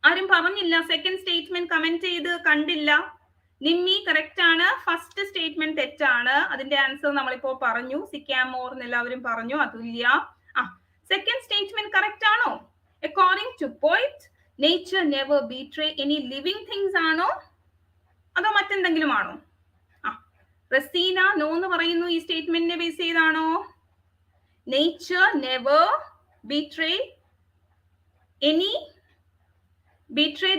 ആരും പറഞ്ഞില്ല. സെക്കൻഡ് സ്റ്റേറ്റ്മെന്റ് കമന്റ് ചെയ്ത് കണ്ടില്ല. നിമ്മി കറക്റ്റ് ആണ്. ഫസ്റ്റ് സ്റ്റേറ്റ്മെന്റ് തെറ്റാണ്. അതിന്റെ ആൻസർ നമ്മളിപ്പോ പറഞ്ഞു. സിക്കാമോർ എന്ന് എല്ലാവരും പറഞ്ഞു. അതുല്യ. സെക്കൻഡ് സ്റ്റേറ്റ്മെന്റ് കറക്റ്റ് ആണോ? According to poet, nature never betray any living things ആണോ അതോ മറ്റെന്തെങ്കിലും ആണോ? റസീന നോ എന്ന് പറയുന്നു. ഈ സ്റ്റേറ്റ്മെന്റിനെ ബേസ് ചെയ്താണോ? Nature never betray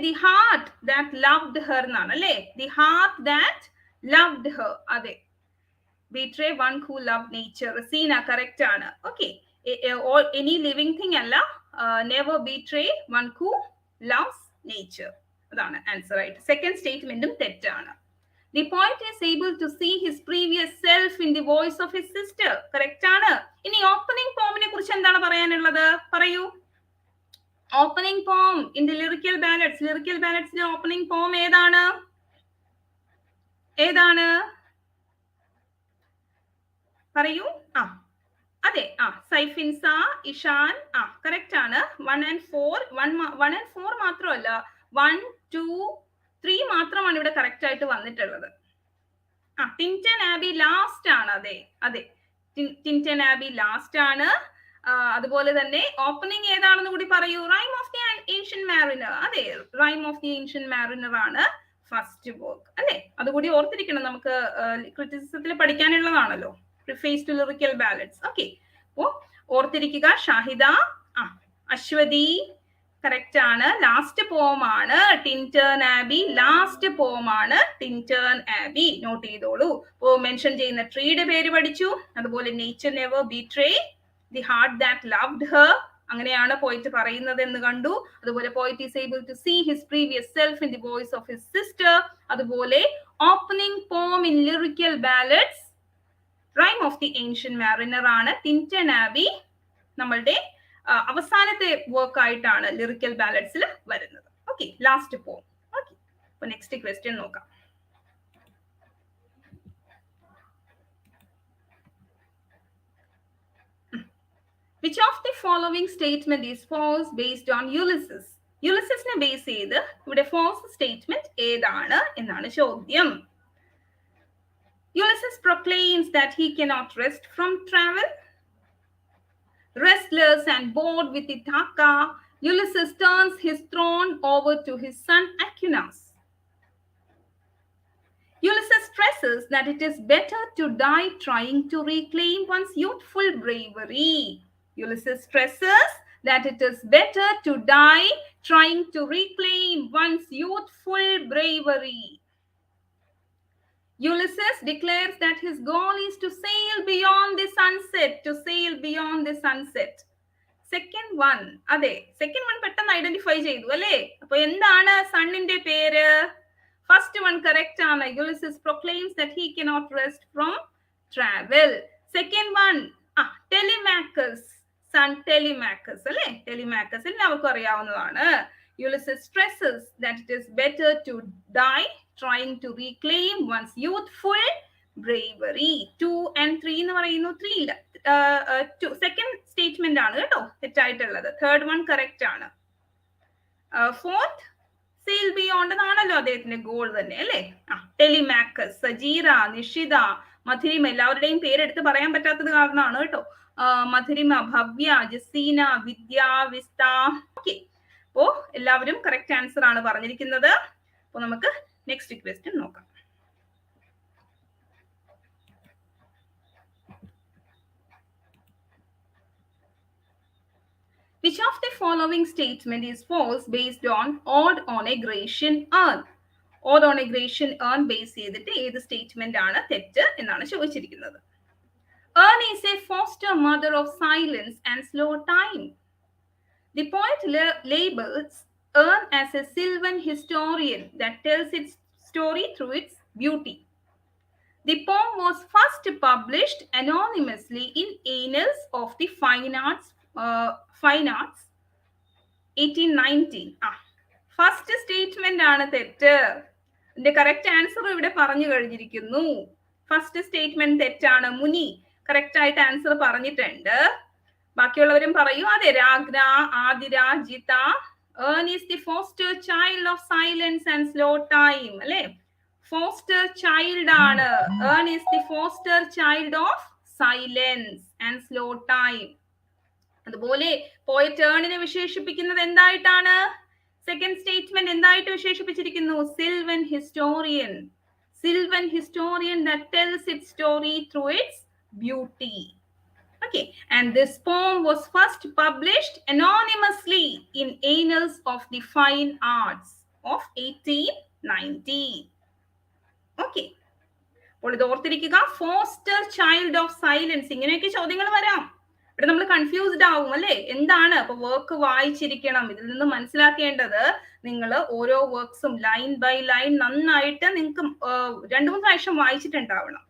the heart that loved her എന്നാണ് അല്ലേ? The heart that loved her. അതെ, betray one who loved nature. Raseena correct ആണ്. ഓക്കെ, any living thing അല്ല. never betray one who loves nature. അതാണ് ആൻസർ ആയിട്ട്. Second സ്റ്റേറ്റ്മെന്റും തെറ്റാണ്. The poet is able to see his previous self in the voice of his sister. Correct ആണ്. ഇനി opening പോമിനെ കുറിച്ച് എന്താണ് പറയാനുള്ളത്? പറയൂ. Opening poem in the lyrical ballads. Lyrical ബാലഡ്സിലെ ഓപ്പണിംഗ് പോം ഏതാണ്? പറയൂ. അതെ, സൈഫിൻസ, ഇഷാൻ, കറക്റ്റ് ആണ്. 1 and 4 1 and 4 മാത്രമല്ല, 1, 2, 3 മാത്രമാണ് ഇവിടെ കറക്റ്റ് ആയിട്ട് വന്നിട്ടുള്ളത്. ടിൻറ്റൺ ആബി ലാസ്റ്റ് ആണ്. അതെ അതെ, ടിൻറ്റൺ ആബി ലാസ്റ്റ് ആണ്. അതുപോലെ തന്നെ ഓപ്പണിംഗ് ഏതാണെന്ന് കൂടി പറയൂ. Rime of the ancient mariner. അതെ, rime of the ancient mariner ആണ് ഫസ്റ്റ് വർക്ക് അല്ലെ. അതുകൂടി ഓർത്തിരിക്കണം, നമുക്ക് ക്രിറ്റിസിസത്തിൽ പഠിക്കാനുള്ളതാണല്ലോ. Preface to lyrical ballads. Okay, അപ്പോ ഓർത്തിരിക്കുക. ഷാഹിദ, അശ്വതി കറക്റ്റ് ആണ്. ലാസ്റ്റ് പോം ആണ് ടിൻറ്റേൺ ആബി. ലാസ്റ്റ് പോം ആണ് ടിൻറ്റേൺ ആബി. നോട്ട് ചെയ്തോളൂ. അപ്പോ മെൻഷൻ ചെയ്യുന്ന ട്രീയുടെ പേര് പഠിച്ചു. അതുപോലെ nature never betray the heart that loved her, അങ്ങനെയാണ് പോയിറ്റ് പറയുന്നത് എന്ന് കണ്ടു. അതുപോലെ poet is able to see his previous self in the voice of his sister. അതുപോലെ opening poem in lyrical ballads rime of the ancient mariner ആണ്. Tintern ആബി നമ്മളുടെ അവസാനത്തെ work ആയിട്ടാണ് ലിറിക്കൽ ബാലഡ്സിൽ വരുന്നത്. ഓക്കെ, ലാസ്റ്റ് പോം. ഓക്കെ, അപ്പൊ നെക്സ്റ്റ് ക്വസ്റ്റ്യൻ നോക്കാം. Which of the following statement is false based on Ulysses? യുലിസസിനെ ബേസ് ചെയ്ത് ഇവിടെ false statement ഏതാണ് എന്നാണ് ചോദ്യം. Ulysses proclaims that he cannot rest from travel. Restless and bored with Ithaca, Ulysses turns his throne over to his son Acunas. Ulysses stresses that it is better to die trying to reclaim one's youthful bravery. Ulysses stresses that it is better to die trying to reclaim one's youthful bravery. Ulysses declares that his goal is to sail beyond the sunset, to sail beyond the sunset. Second one, അതെ, second one പെട്ടെന്ന് identify ചെയ്തു അല്ലേ. അപ്പൊ എന്താണ് സണ്ണിന്റെ പേര്? First one correct ആണ്. Ulysses proclaims that he cannot rest from travel. Second one, Telemachus, son Telemachus അല്ലേ. Telemachus എല്ലാവർക്കും അറിയാവുന്നതാണ്. Ulysses stresses that it is better to die trying to reclaim one's youthful bravery. 2 and 3 എന്ന് പറയുന്നു. 3 ഇല്ല, second statement ആണ് കേട്ടോ തെറ്റായിട്ടുള്ളത്. Third one correct ആണ്. Fourth sale beyond എന്നാണല്ലോ അദ്ദേഹത്തിന്റെ ഗോൾ തന്നെ അല്ലേ. ടെലിമാക്കസ്, സജീറ, നിഷിത, മധുരിമ, എല്ലാവരുടെയും പേരെടുത്ത് പറയാൻ പറ്റാത്തത് കാരണമാണ് കേട്ടോ. മധുരിമ, ഭവ്യ, ജസീന, വിദ്യ, വിസ്ത. ഓക്കെ, അപ്പോ എല്ലാവരും കറക്റ്റ് ആൻസർ ആണ് പറഞ്ഞിരിക്കുന്നത്. അപ്പൊ നമുക്ക് നെക്സ്റ്റ് ക്വസ്റ്റ്യൻ നോക്കാം. Which of the following statement is false based on odd on a grecian urn? Odd on a grecian urn base ചെയ്തിട്ട് ഏത് സ്റ്റേറ്റ്മെന്റ് ആണ് തെറ്റ് എന്നാണ് ചോദിച്ചിരിക്കുന്നത്. Urn is a foster mother of silence and slow time. The poet labels urn as a sylvan historian that tells its story through its beauty. The poem was first published anonymously in Annals of the Fine Arts 1819. First statement ആണ് തെറ്റ്. ഇതിന്റെ correct answer ഇവിടെ പറഞ്ഞു കഴിഞ്ഞിരിക്കുന്നു. First statement തെറ്റാണ്. മുനി correct ആയിട്ട് answer പറഞ്ഞിട്ടുണ്ട്. ബാക്കിയുള്ളവരും പറയൂ. അതെ, Ragna, Athira, Jitha. Urn is the foster child of silence and slow time അല്ലെ. ഫോസ്റ്റർ ചൈൽഡ് ആണ്. Urn is the foster child of silence and slow time. അതുപോലെ പോയറ്റ് ഏണിനെ വിശേഷിപ്പിക്കുന്നത് എന്തായിട്ടാണ്? സെക്കൻഡ് സ്റ്റേറ്റ്മെന്റ് എന്തായിട്ട് വിശേഷിപ്പിച്ചിരിക്കുന്നു? Sylvan historian. Sylvan historian that tells its story through its beauty. Okay, and this poem was first published anonymously in Annals of the Fine Arts of 1819. Okay, അപ്പോൾ ഇത് ഓർത്തിരിക്കുക. Foster child of silence, ഇങ്ങനെയൊക്കെ ചോദ്യങ്ങൾ വരാം. ഇവിടെ നമ്മൾ confused ആവും അല്ലേ. എന്താണ് അപ്പൊ വർക്ക് വായിച്ചിരിക്കണം. ഇതിൽ നിന്ന് മനസ്സിലാക്കേണ്ടത് നിങ്ങൾ ഓരോ വർക്ക്സും ലൈൻ ബൈ ലൈൻ നന്നായിട്ട് നിങ്ങൾക്ക് 2-3 പ്രാവശ്യം വായിച്ചിട്ടുണ്ടാവണം.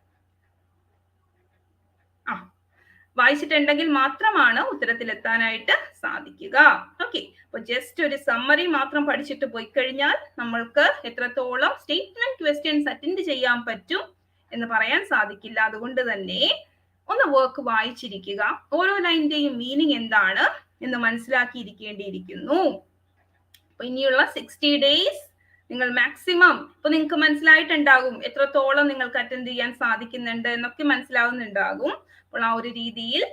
വായിച്ചിട്ടുണ്ടെങ്കിൽ മാത്രമാണ് ഉത്തരത്തിലെത്താനായിട്ട് സാധിക്കുക. ഓക്കെ, അപ്പൊ ജസ്റ്റ് ഒരു സമ്മറി മാത്രം പഠിച്ചിട്ട് പോയി കഴിഞ്ഞാൽ നമ്മൾക്ക് എത്രത്തോളം സ്റ്റേറ്റ്മെന്റ് ക്വസ്റ്റ്യൻസ് അറ്റൻഡ് ചെയ്യാൻ പറ്റും എന്ന് പറയാൻ സാധിക്കില്ല. അതുകൊണ്ട് തന്നെ ഒന്ന് വർക്ക് വായിച്ചിരിക്കുക. ഓരോ ലൈനിന്റെയും മീനിങ് എന്താണ് എന്ന് മനസ്സിലാക്കിയിരിക്കേണ്ടിയിരിക്കുന്നു. അപ്പൊ ഇനിയുള്ള 60 days നിങ്ങൾ മാക്സിമം, ഇപ്പൊ നിങ്ങൾക്ക് മനസ്സിലായിട്ടുണ്ടാകും എത്രത്തോളം നിങ്ങൾക്ക് അറ്റൻഡ് ചെയ്യാൻ സാധിക്കുന്നുണ്ട് എന്നൊക്കെ മനസ്സിലാവുന്നുണ്ടാകും. അപ്പോൾ ആ ഒരു രീതിയിൽ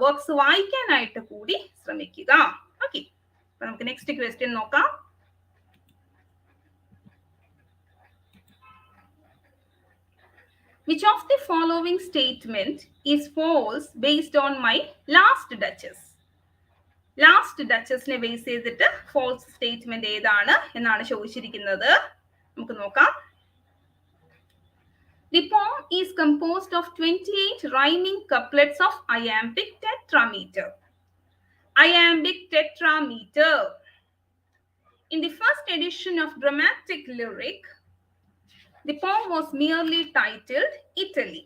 വർക്ക്സ് വായിക്കാനായിട്ട് കൂടി ശ്രമിക്കുക. ഓക്കെ, അപ്പൊ നമുക്ക് നെക്സ്റ്റ് ക്വസ്റ്റ്യൻ നോക്കാം. Which of the following statement is false based on My Last Duchess? Last ഡച്ചസിനെ ബേസ് ചെയ്തിട്ട് ഫോൾസ് സ്റ്റേറ്റ്മെന്റ് ഏതാണ് എന്നാണ് ചോദിച്ചിരിക്കുന്നത്. നമുക്ക് നോക്കാം. The poem is composed of 28 rhyming couplets of iambic tetrameter. Iambic tetrameter. In the first edition of dramatic lyric, the poem was merely titled Italy.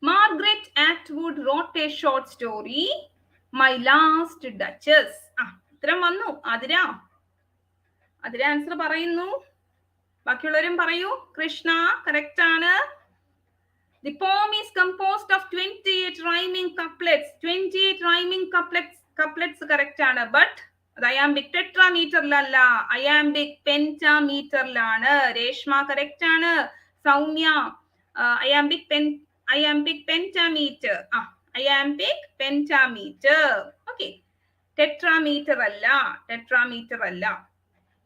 Margaret Atwood wrote a short story, My Last Duchess. ഉത്തരം വന്നു. Athira answer പറയുന്നു. ബാക്കിയുള്ളവരും പറയൂ. Krishna correct ആണ്. The poem is composed of 28 rhyming couplets. 28 rhyming couplets correct ആണ്. But അത് iambic ടെട്രാമീറ്ററിലല്ല, iambic പെന്റാമീറ്ററിലാണ്. Reshma correct ആണ്. Soumya iambic പെന്റാമീറ്റർ. Iambic പെന്റാമീറ്റർ. Okay, ടെട്രാമീറ്റർ അല്ല.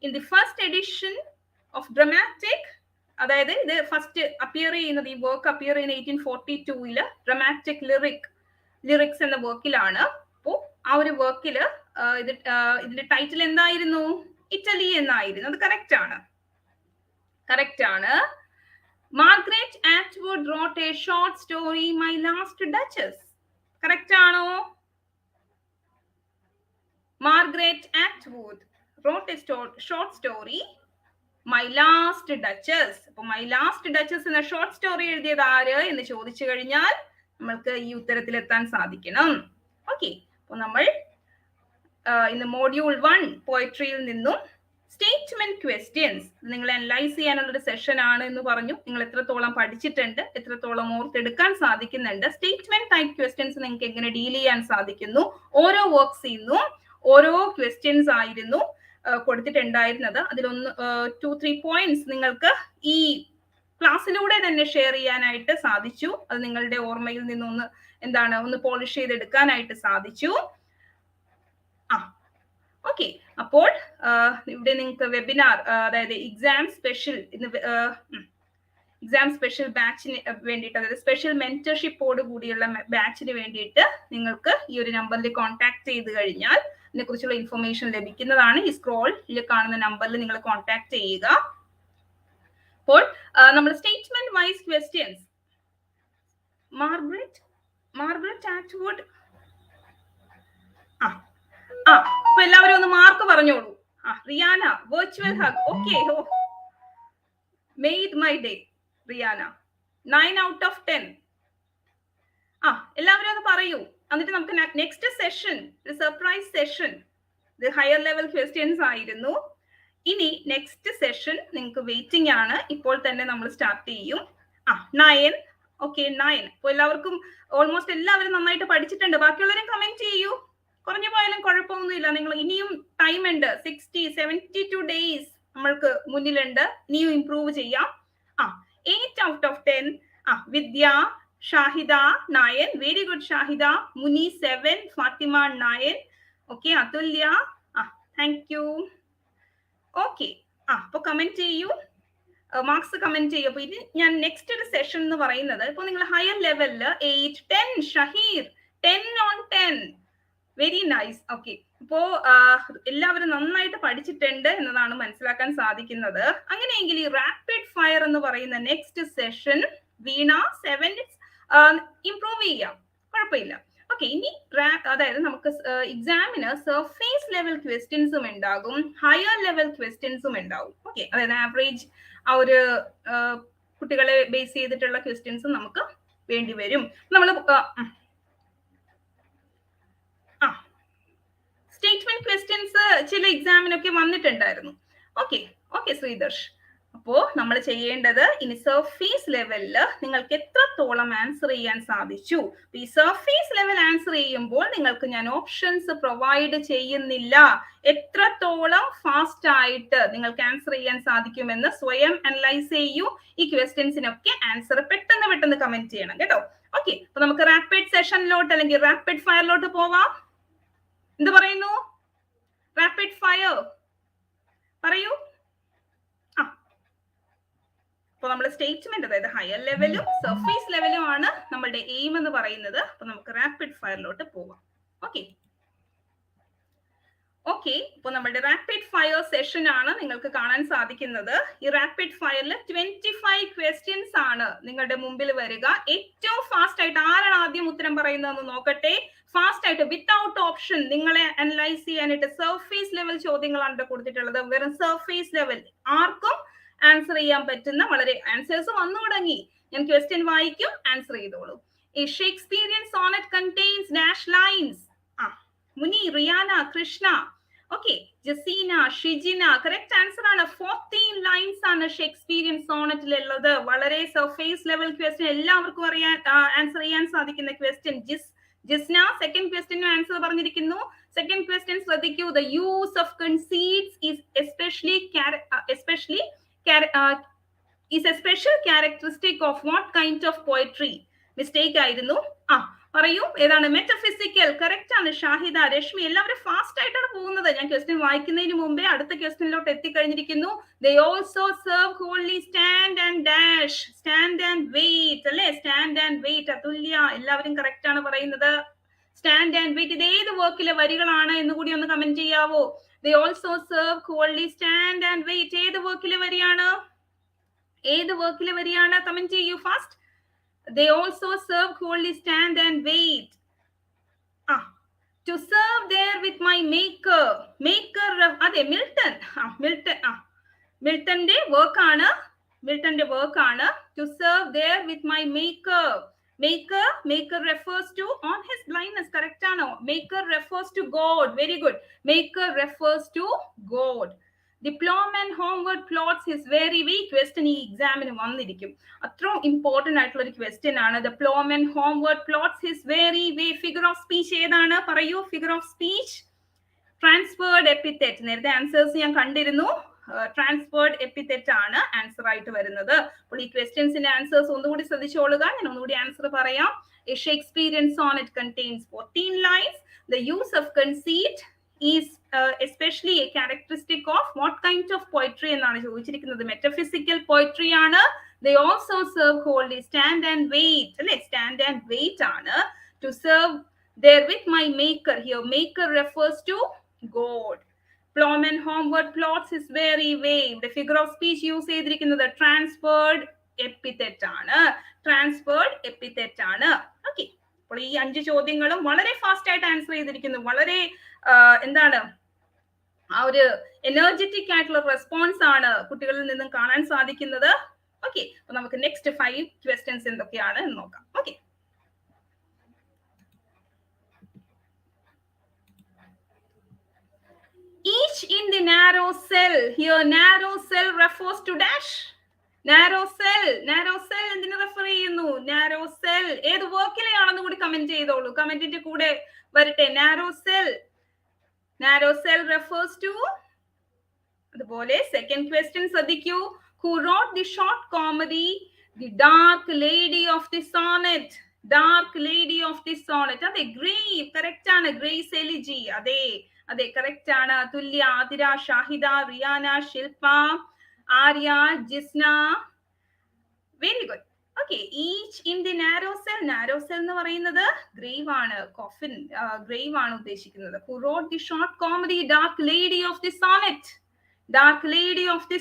In the first edition of dramatic, അതായത് ഇത് ഫസ്റ്റ് അപ്പിയർ ചെയ്യുന്നത്, ഈ വർക്ക് അപ്പിയർ ചെയ്യുന്ന 1842 ഡ്രമാറ്റിക് ലിറിക്സ് എന്ന വർക്കിലാണ്. അപ്പോൾ ആ ഒരു വർക്കില് ഇതിന്റെ ടൈറ്റിൽ എന്തായിരുന്നു? ഇറ്റലി എന്നായിരുന്നു. അത് കറക്റ്റ് ആണ്. Margaret Atwood wrote a short story, My Last Duchess. Correct ആണോ? Margaret Atwood wrote a short story, My Last Duchess. അപ്പൊ My Last Duchess എന്ന ഷോർട്ട് സ്റ്റോറി എഴുതിയത് ആര് എന്ന് ചോദിച്ചു കഴിഞ്ഞാൽ നമ്മൾക്ക് ഈ ഉത്തരത്തിലെത്താൻ സാധിക്കണം. ഓക്കെ, അപ്പൊ നമ്മൾ ഇന്ന് മോഡ്യൂൾ 1 പോയട്രിയിൽ നിന്നും സ്റ്റേറ്റ്മെന്റ് ക്വസ്റ്റ്യൻസ് നിങ്ങൾ അനലൈസ് ചെയ്യാനുള്ള ഒരു സെഷൻ ആണ് എന്ന് പറഞ്ഞു. നിങ്ങൾ എത്രത്തോളം പഠിച്ചിട്ടുണ്ട്, എത്രത്തോളം ഓർത്തെടുക്കാൻ സാധിക്കുന്നുണ്ട്, സ്റ്റേറ്റ്മെന്റ് ടൈപ്പ് ക്വസ്റ്റ്യൻസ് നിങ്ങൾക്ക് എങ്ങനെ ഡീൽ ചെയ്യാൻ സാധിക്കുന്നു. ഓരോ വർക്ക്സിൽ നിന്നും ഓരോ ക്വസ്റ്റ്യൻസ് ആയിരുന്നു കൊടുത്തിട്ടുണ്ടായിരുന്നത്. അതിലൊന്ന് 2-3 പോയിന്റ്സ് നിങ്ങൾക്ക് ഈ ക്ലാസ്സിലൂടെ തന്നെ ഷെയർ ചെയ്യാനായിട്ട് സാധിച്ചു. അത് നിങ്ങളുടെ ഓർമ്മയിൽ നിന്നൊന്ന് ഒന്ന് പോളിഷ് ചെയ്തെടുക്കാനായിട്ട് സാധിച്ചു. ഓക്കെ, അപ്പോൾ ഇവിടെ നിങ്ങൾക്ക് വെബിനാർ, അതായത് എക്സാം സ്പെഷ്യൽ ബാച്ചിന് വേണ്ടിയിട്ട്, അതായത് സ്പെഷ്യൽ മെന്റർഷിപ്പോട് കൂടിയുള്ള ബാച്ചിന് വേണ്ടിയിട്ട് നിങ്ങൾക്ക് ഈ ഒരു നമ്പറിൽ കോൺടാക്ട് ചെയ്ത് കഴിഞ്ഞാൽ ഇതിനെക്കുറിച്ചുള്ള ഇൻഫർമേഷൻ ലഭിക്കുന്നതാണ്. ഈ സ്ക്രോളിൽ കാണുന്ന നമ്പറിൽ നിങ്ങൾ കോൺടാക്ട് ചെയ്യുക. അപ്പോൾ നമ്മൾ statement wise questions, Margaret Atwood, അപ്പൊ എല്ലാവരും ഒന്ന് മാർക്ക് പറഞ്ഞോളൂ. Riyana virtual hug. Okay, made my day Riyana. 9 out of 10. എല്ലാവരും ഒന്ന് പറയൂ. എന്നിട്ട് നമുക്ക് നെക്സ്റ്റ് സെഷൻ ഒരു സർപ്രൈസ് സെഷൻ, ഇത് ഹയർ ലെവൽ ക്വസ്റ്റ്യൻസ് ആയിരുന്നു. ഇനി നെക്സ്റ്റ് സെഷൻ നിങ്ങൾക്ക് വെയിറ്റിംഗ് ആണ്. ഇപ്പോൾ തന്നെ നമ്മൾ സ്റ്റാർട്ട് ചെയ്യും. 9. ഓക്കെ, 9. അപ്പോൾ എല്ലാവർക്കും ഓൾമോസ്റ്റ് എല്ലാവരും നന്നായിട്ട് പഠിച്ചിട്ടുണ്ട്. ബാക്കിയുള്ളവരും കമന്റ് ചെയ്യൂ. കുറഞ്ഞു പോയാലും കുഴപ്പമൊന്നുമില്ല. നിങ്ങൾ ഇനിയും ടൈം ഉണ്ട്. 72 ഡേയ്സ് നമ്മൾക്ക് മുന്നിലുണ്ട്. ഇനിയും ഇംപ്രൂവ് ചെയ്യാം. 8 out of 10. Vidya, Shahida 9. Very good Shahida. Muni 7. Fathima 9. Okay, Athulya thank you. Okay, അപ്പൊ കമന്റ് ചെയ്യൂ, മാർക്സ് കമന്റ് ചെയ്യൂ. അപ്പൊ ഇത് ഞാൻ നെക്സ്റ്റ് ഒരു സെഷൻ എന്ന് പറയുന്നത്, ഇപ്പൊ നിങ്ങൾ ഹയർ ലെവലില് 8, 10. Shaheer 10 on 10. Very nice. Okay, അപ്പോ എല്ലാവരും നന്നായിട്ട് പഠിച്ചിട്ടുണ്ട് എന്നതാണ് മനസ്സിലാക്കാൻ സാധിക്കുന്നത്. അങ്ങനെയെങ്കിൽ ഈ റാപ്പിഡ് ഫയർ എന്ന് പറയുന്ന നെക്സ്റ്റ് സെഷൻ വീണ 7 ഇംപ്രൂവ് ചെയ്യാം, കുഴപ്പമില്ല. ഓക്കെ, ഇനി അതായത് നമുക്ക് എക്സാമിന് സർഫേസ് ലെവൽ ക്വസ്റ്റ്യൻസും ഉണ്ടാകും, ഹയർ ലെവൽ ക്വസ്റ്റ്യൻസും ഉണ്ടാകും. ഓക്കെ, അതായത് ആവറേജ് ഒരു കുട്ടികളെ ബേസ് ചെയ്തിട്ടുള്ള ക്വസ്റ്റ്യൻസും നമുക്ക് വേണ്ടി വരും. നമ്മൾ സ്റ്റേറ്റ്മെന്റ് ക്വസ്റ്റ്യൻസ് ചില എക്സാമിനൊക്കെ വന്നിട്ടുണ്ടായിരുന്നു. ഓക്കെ ശ്രീദർശ്, അപ്പോ നമ്മൾ ചെയ്യേണ്ടത് ഇനി സർഫേസ് ലെവലിൽ നിങ്ങൾക്ക് എത്രത്തോളം ആൻസർ ചെയ്യാൻ സാധിച്ചു. ഈ സർഫേസ് ലെവൽ ആൻസർ ചെയ്യുമ്പോൾ നിങ്ങൾക്ക് ഞാൻ ഓപ്ഷൻസ് പ്രൊവൈഡ് ചെയ്യുന്നില്ല. എത്രത്തോളം ഫാസ്റ്റ് ആയിട്ട് നിങ്ങൾക്ക് ആൻസർ ചെയ്യാൻ സാധിക്കുമെന്ന് സ്വയം അനലൈസ് ചെയ്യൂ. ഈ ക്വസ്റ്റ്യൻസിനൊക്കെ ആൻസർ പെട്ടെന്ന് കമന്റ് ചെയ്യണം കേട്ടോ. ഓക്കെ, അപ്പൊ നമുക്ക് റാപ്പിഡ് സെഷനിലോട്ട് അല്ലെങ്കിൽ റാപ്പിഡ് ഫയറിലോട്ട് പോവാം. എന്ത് പറയുന്നു? റാപ്പിഡ് ഫയർ പറയൂ. അപ്പോൾ നമ്മുടെ സ്റ്റേറ്റ്മെന്റ്, അതായത് ഹയർ ലെവലും സർഫേസ് ലെവലും ആണ് നമ്മുടെ എയിം എന്ന് പറയുന്നത്. അപ്പൊ നമുക്ക് റാപ്പിഡ് ഫയറിലോട്ട് പോവാം. ഓക്കെ, ഇപ്പൊ നമ്മുടെ റാപ്പിഡ് ഫയർ സെഷൻ ആണ് നിങ്ങൾക്ക് കാണാൻ സാധിക്കുന്നത്. ഈ റാപ്പിഡ് ഫയറിൽ 25 ക്വസ്റ്റ്യൻസ് ആണ് നിങ്ങളുടെ മുമ്പിൽ വരിക. ഏറ്റവും ഫാസ്റ്റ് ആയിട്ട് ആരാണ് ആദ്യം ഉത്തരം പറയുന്നതെന്ന് നോക്കട്ടെ. ഫാസ്റ്റ് ആയിട്ട് വിത്തൗട്ട് ഓപ്ഷൻ നിങ്ങളെ അനലൈസ് ചെയ്യാനായിട്ട് സർഫേസ് ലെവൽ ചോദ്യങ്ങളാണ് കൊടുത്തിട്ടുള്ളത്. വെറും സർഫേസ് ലെവൽ ആർക്കും ആൻസർ ചെയ്യാൻ പറ്റുന്ന വളരെ ആൻസേഴ്സ് വന്നു തുടങ്ങി. ഞാൻ ക്വസ്റ്റ്യൻ വായിക്കും, ആൻസർ ചെയ്തോളൂ. ഈ Shakespearean sonnet contains dash lines. Muni, Riyana, Krishna. Okay, Jaseena, Shijina. Correct answer ആണ്. 14 ലൈൻസ് ആണ് ഷേക്സ്പിയറിയൻ സോണറ്റിലുള്ളത്. വളരെ സർഫേസ് ലെവൽ ക്വസ്റ്റ്യൻ, എല്ലാവർക്കും അറിയാൻ ആൻസർ ചെയ്യാൻ സാധിക്കുന്ന ക്വസ്റ്റ്യൻ. ജിസ്ന സെക്കൻഡ് ക്വസ്റ്റ്യന് ആൻസർ പറഞ്ഞിരിക്കുന്നു. സെക്കൻഡ് ക്വസ്റ്റ്യൻ ശ്രദ്ധിക്കൂ. The use of conceits is especially is a special characteristic of what kind of poetry? Mistake ആയിരുന്നു. പറയൂ, ഏതാണ്? മെറ്റഫിസിക്കൽ. കറക്റ്റ് ആണ്. ഷാഹിദ, രശ്മി, എല്ലാവരും ഫാസ്റ്റ് ആയിട്ടാണ് പോകുന്നത്. ഞാൻ ക്വസ്റ്റ്യൻ വായിക്കുന്നതിന് മുമ്പേ അടുത്ത ക്വസ്റ്റ്യനിലോട്ട് എത്തിക്കഴിഞ്ഞിരിക്കുന്നു. They also serve wholly stand and dash. Stand and wait അല്ലെ? Stand and wait. അതുല്യ, എല്ലാവരും കറക്റ്റ് ആണ് പറയുന്നത്. സ്റ്റാൻഡ് ആൻഡ് വെയിറ്റ്, ഇത് ഏത് വർക്കിലെ വരികളാണ് എന്ന് കൂടി ഒന്ന് comment ചെയ്യാവോ? They also serve wholly stand and wait. ഏത് വർക്കിലെ വരിയാണ്? കമന്റ് ചെയ്യൂ fast. They also serve wholly stand and wait. To serve there with my maker. അതെ, മിൽട്ടന്റെ വർക്ക് ആണ്. To serve there with my maker. Maker refers to On His Blindness. Correct ആണോ? Maker refers to God. Very good. Maker refers to God. Diploma and homeward plots is very weak. Question ഈ എക്സാമിന് വന്നിരിക്കും. അത്ര important ആയിട്ടുള്ള ഒരു question ആണ്. Diploma and homeward plots is very weak. Figure of speech ഏതാണ്? പറയൂ. Figure of speech. Transferred epithet. നേരത്തെ ആൻസേഴ്സ് ഞാൻ കണ്ടിരുന്നു. ട്രാൻസ്ഫേർഡ് എപ്പിതെറ്റ് ആണ് ആൻസർ ആയിട്ട് വരുന്നത്. അപ്പോൾ ഈ ക്വസ്റ്റ്യൻസിന്റെ ആൻസേഴ്സ് ഒന്നുകൂടി ശ്രദ്ധിച്ചോളുക. ഞാൻ ഒന്നുകൂടി ആൻസർ പറയാം. A Shakespearean sonnet contains 14 lines. The use of conceit is especially a characteristic of what kind of poetry എന്നാണ് ചോദിച്ചിരിക്കുന്നത്. മെറ്റഫിസിക്കൽ പോയട്രി ആണ്. They also serve wholly stand and wait അല്ലെ? Stand and wait ആണ്. To serve there with my maker. Here maker refers to God. Plum and homeward plots is very vague. The figure of speech use ചെയ്തിരിക്കുന്നത് transferred epithet ആണ്. Okay, അപ്പോൾ ഈ 5 ചോദ്യങ്ങളും വളരെ fast ആയിട്ട് answer ചെയ്തിരിക്കുന്നു. വളരെ എന്താണ്, ആ ഒരു എനർജറ്റിക് ആയിട്ടുള്ള റെസ്പോൺസ് ആണ് കുട്ടികളിൽ നിന്നും കാണാൻ സാധിക്കുന്നത്. ഓക്കെ, അപ്പൊ നമുക്ക് നെക്സ്റ്റ് 5 ക്വസ്റ്റ്യൻസ് എന്തൊക്കെയാണ് എന്ന് നോക്കാം. Okay, each in the narrow cell. Here narrow cell refers to dash. Narrow cell എന്തിനു റെഫർ ചെയ്യുന്നു? Narrow cell ഏത് വർക്കിലെയാണെന്ന് കൂടി കമന്റ് ചെയ്തോളൂ. കമന്റിന്റെ കൂടെ വരട്ടെ. Narrow cell refers to. അതുപോലെ സെക്കൻഡ് ക്വസ്റ്റ്യൻ ശ്രദ്ധിക്കൂ. Who wrote the short comedy The Dark Lady of the Sonnet? അതെ, ഗ്രേവ് കറക്റ്റ് ആണ്. ഗ്രേസ് എലിജി, അതെ കറക്റ്റ് ആണ്. Thulya, Athira, Shahida, Riyana, Shilpa, Arya, Jisna. Very good. Okay, each in the narrow cell എന്ന് പറയുന്നത് ഗ്രേവ് ആണ്. Coffin grave ആണ് ഉദ്ദേശിക്കുന്നത്. Who wrote the short comedy Dark Lady of the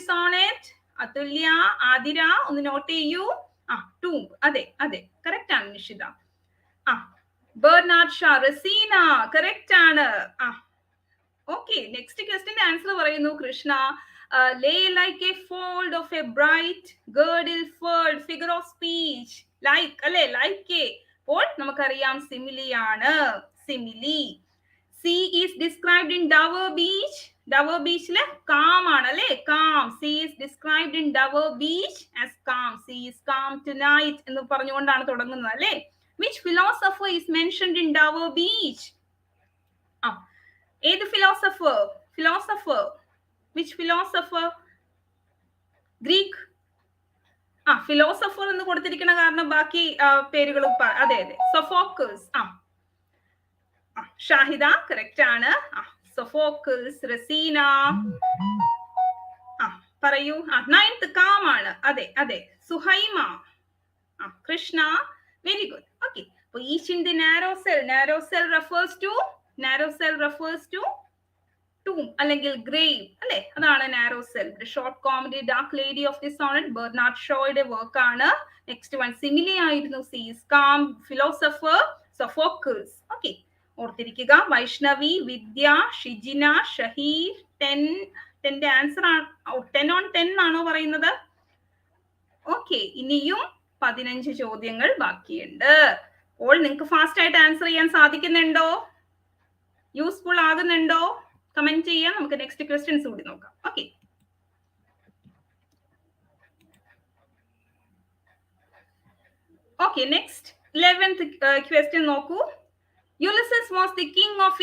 Sonnet? അതുല്യ, ആതിര ഒന്ന് നോട്ട് ചെയ്യൂ. ടൂംബ്, അതെ കറക്റ്റ് ആണ്. നിഷിത, ബെർനാർഡ് ഷാ, റസീന കറക്റ്റ് ആണ്. ഓക്കെ, നെക്സ്റ്റ് ക്വസ്റ്റ്യന്റെ ആൻസർ പറയുന്നു Krishna. Lay like a fold of a bright girdle furled. Figure of speech like അല്ലെ? Like. അപ്പോൾ നമുക്കറിയാം simile ആണ്. Sea is described in Dover Beach. Dover Beach calm ആണ് അല്ലേ? Calm. Sea is described in Dover Beach as calm. Sea is calm tonight എന്ന് പറഞ്ഞുകൊണ്ടാണ് തുടങ്ങുന്നത് അല്ലേ? Which philosopher is mentioned in Dover Beach? ഏത് philosopher? Which philosopher? Greek. philosopher എന്ന് കൊടുത്തിരിക്കുന്ന കാരണം ബാക്കി പേരുകൾ അതെ Sophocles. ഷാഹിദ കറക്റ്റ് ആണ്. Sophocles, റസീന പറയൂ. 9th കാം ആണ്. അതെ Suhaima, Krishna, very good. Okay, അപ്പൊ each in the narrow cell refers to tomb അല്ലെങ്കിൽ grave അല്ലെ? അതാണ് narrow cell. Short comedy dark lady of the sonnet Bernard ഷോയുടെ വർക്ക് ആണ്. നെക്സ്റ്റ് വൺ സിമിലി ആയിരുന്നു. Sea is calm. Philosopher Sophocles. Okay, ഓർത്തിരിക്കുക. Vaishnavi, Vidya, Shijina, Shaheer. 10 answer ആണ്. 10 on 10 ആണോ പറയുന്നത്? ഓക്കെ, ഇനിയും 15 ചോദ്യങ്ങൾ ബാക്കിയുണ്ട്. അപ്പോൾ നിങ്ങൾക്ക് ഫാസ്റ്റ് ആയിട്ട് ആൻസർ ചെയ്യാൻ സാധിക്കുന്നുണ്ടോ? യൂസ്ഫുൾ ആകുന്നുണ്ടോ? കമന്റ് ചെയ്യാം. നമുക്ക് നെക്സ്റ്റ് ക്വസ്റ്റ്യൻസ് കൂടി നോക്കാം. ഓക്കെ, നെക്സ്റ്റ് 11th ക്വസ്റ്റ്യൻ നോക്കൂ. Ulysses was the king of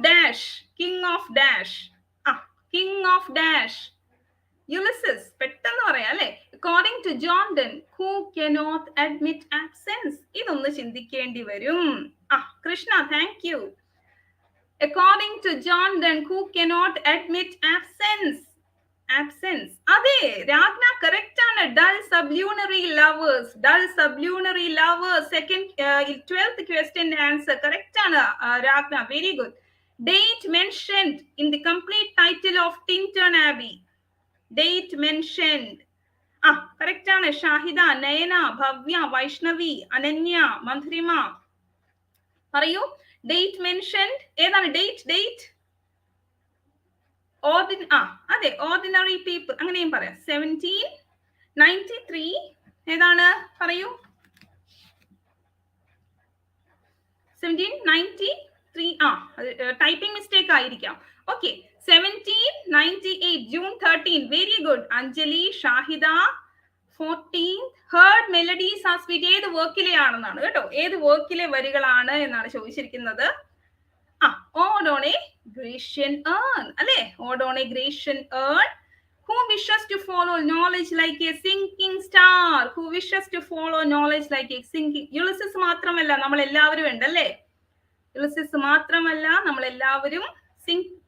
dash. Ulysses പെട്ടെന്ന് പറയാം അല്ലെ? According to John Donne, who cannot admit absence. ഇതൊന്ന് ചിന്തിക്കേണ്ടി വരും. Krishna, thank you. According to John Donne, who cannot admit absence. അതെ, Ragna correct ആണ്. Dull sublunary lovers. Second 12th question answer correct ആണ് Ragna, very good. Date mentioned in the complete title of Tintern Abbey. Date mentioned. Correct ആണ്. ഷാഹിദ, നയന, ഭവ്യ, വൈഷ്ണവി, അനന്യ, മധുരിമ പറയൂ. Date mentioned ഏതാണ്? Date അതെ, ordinary people അങ്ങനെയും പറയാം. 1793 ഏതാണ്? പറയൂ. 1793 ടൈപ്പിംഗ് മിസ്റ്റേക്ക് ആയിരിക്കാം. Okay, 1798 June 13. Very good. Anjali, Shahida. 14th heard melodies R sweet. ഏത് വർക്കിലെ ആണെന്നാണ് കേട്ടോ. ഏത് വർക്കിലെ വരികളാണ് എന്നാണ് ചോദിച്ചിരിക്കുന്നത്. Ode on a grecian urn അല്ലെ? Ode on a grecian urn. Who wishes to follow knowledge like a sinking star? Ulysses മാത്രമല്ല, നമ്മൾ എല്ലാവരും ഉണ്ടല്ലേ? Ulysses മാത്രമല്ല, നമ്മൾ എല്ലാവരും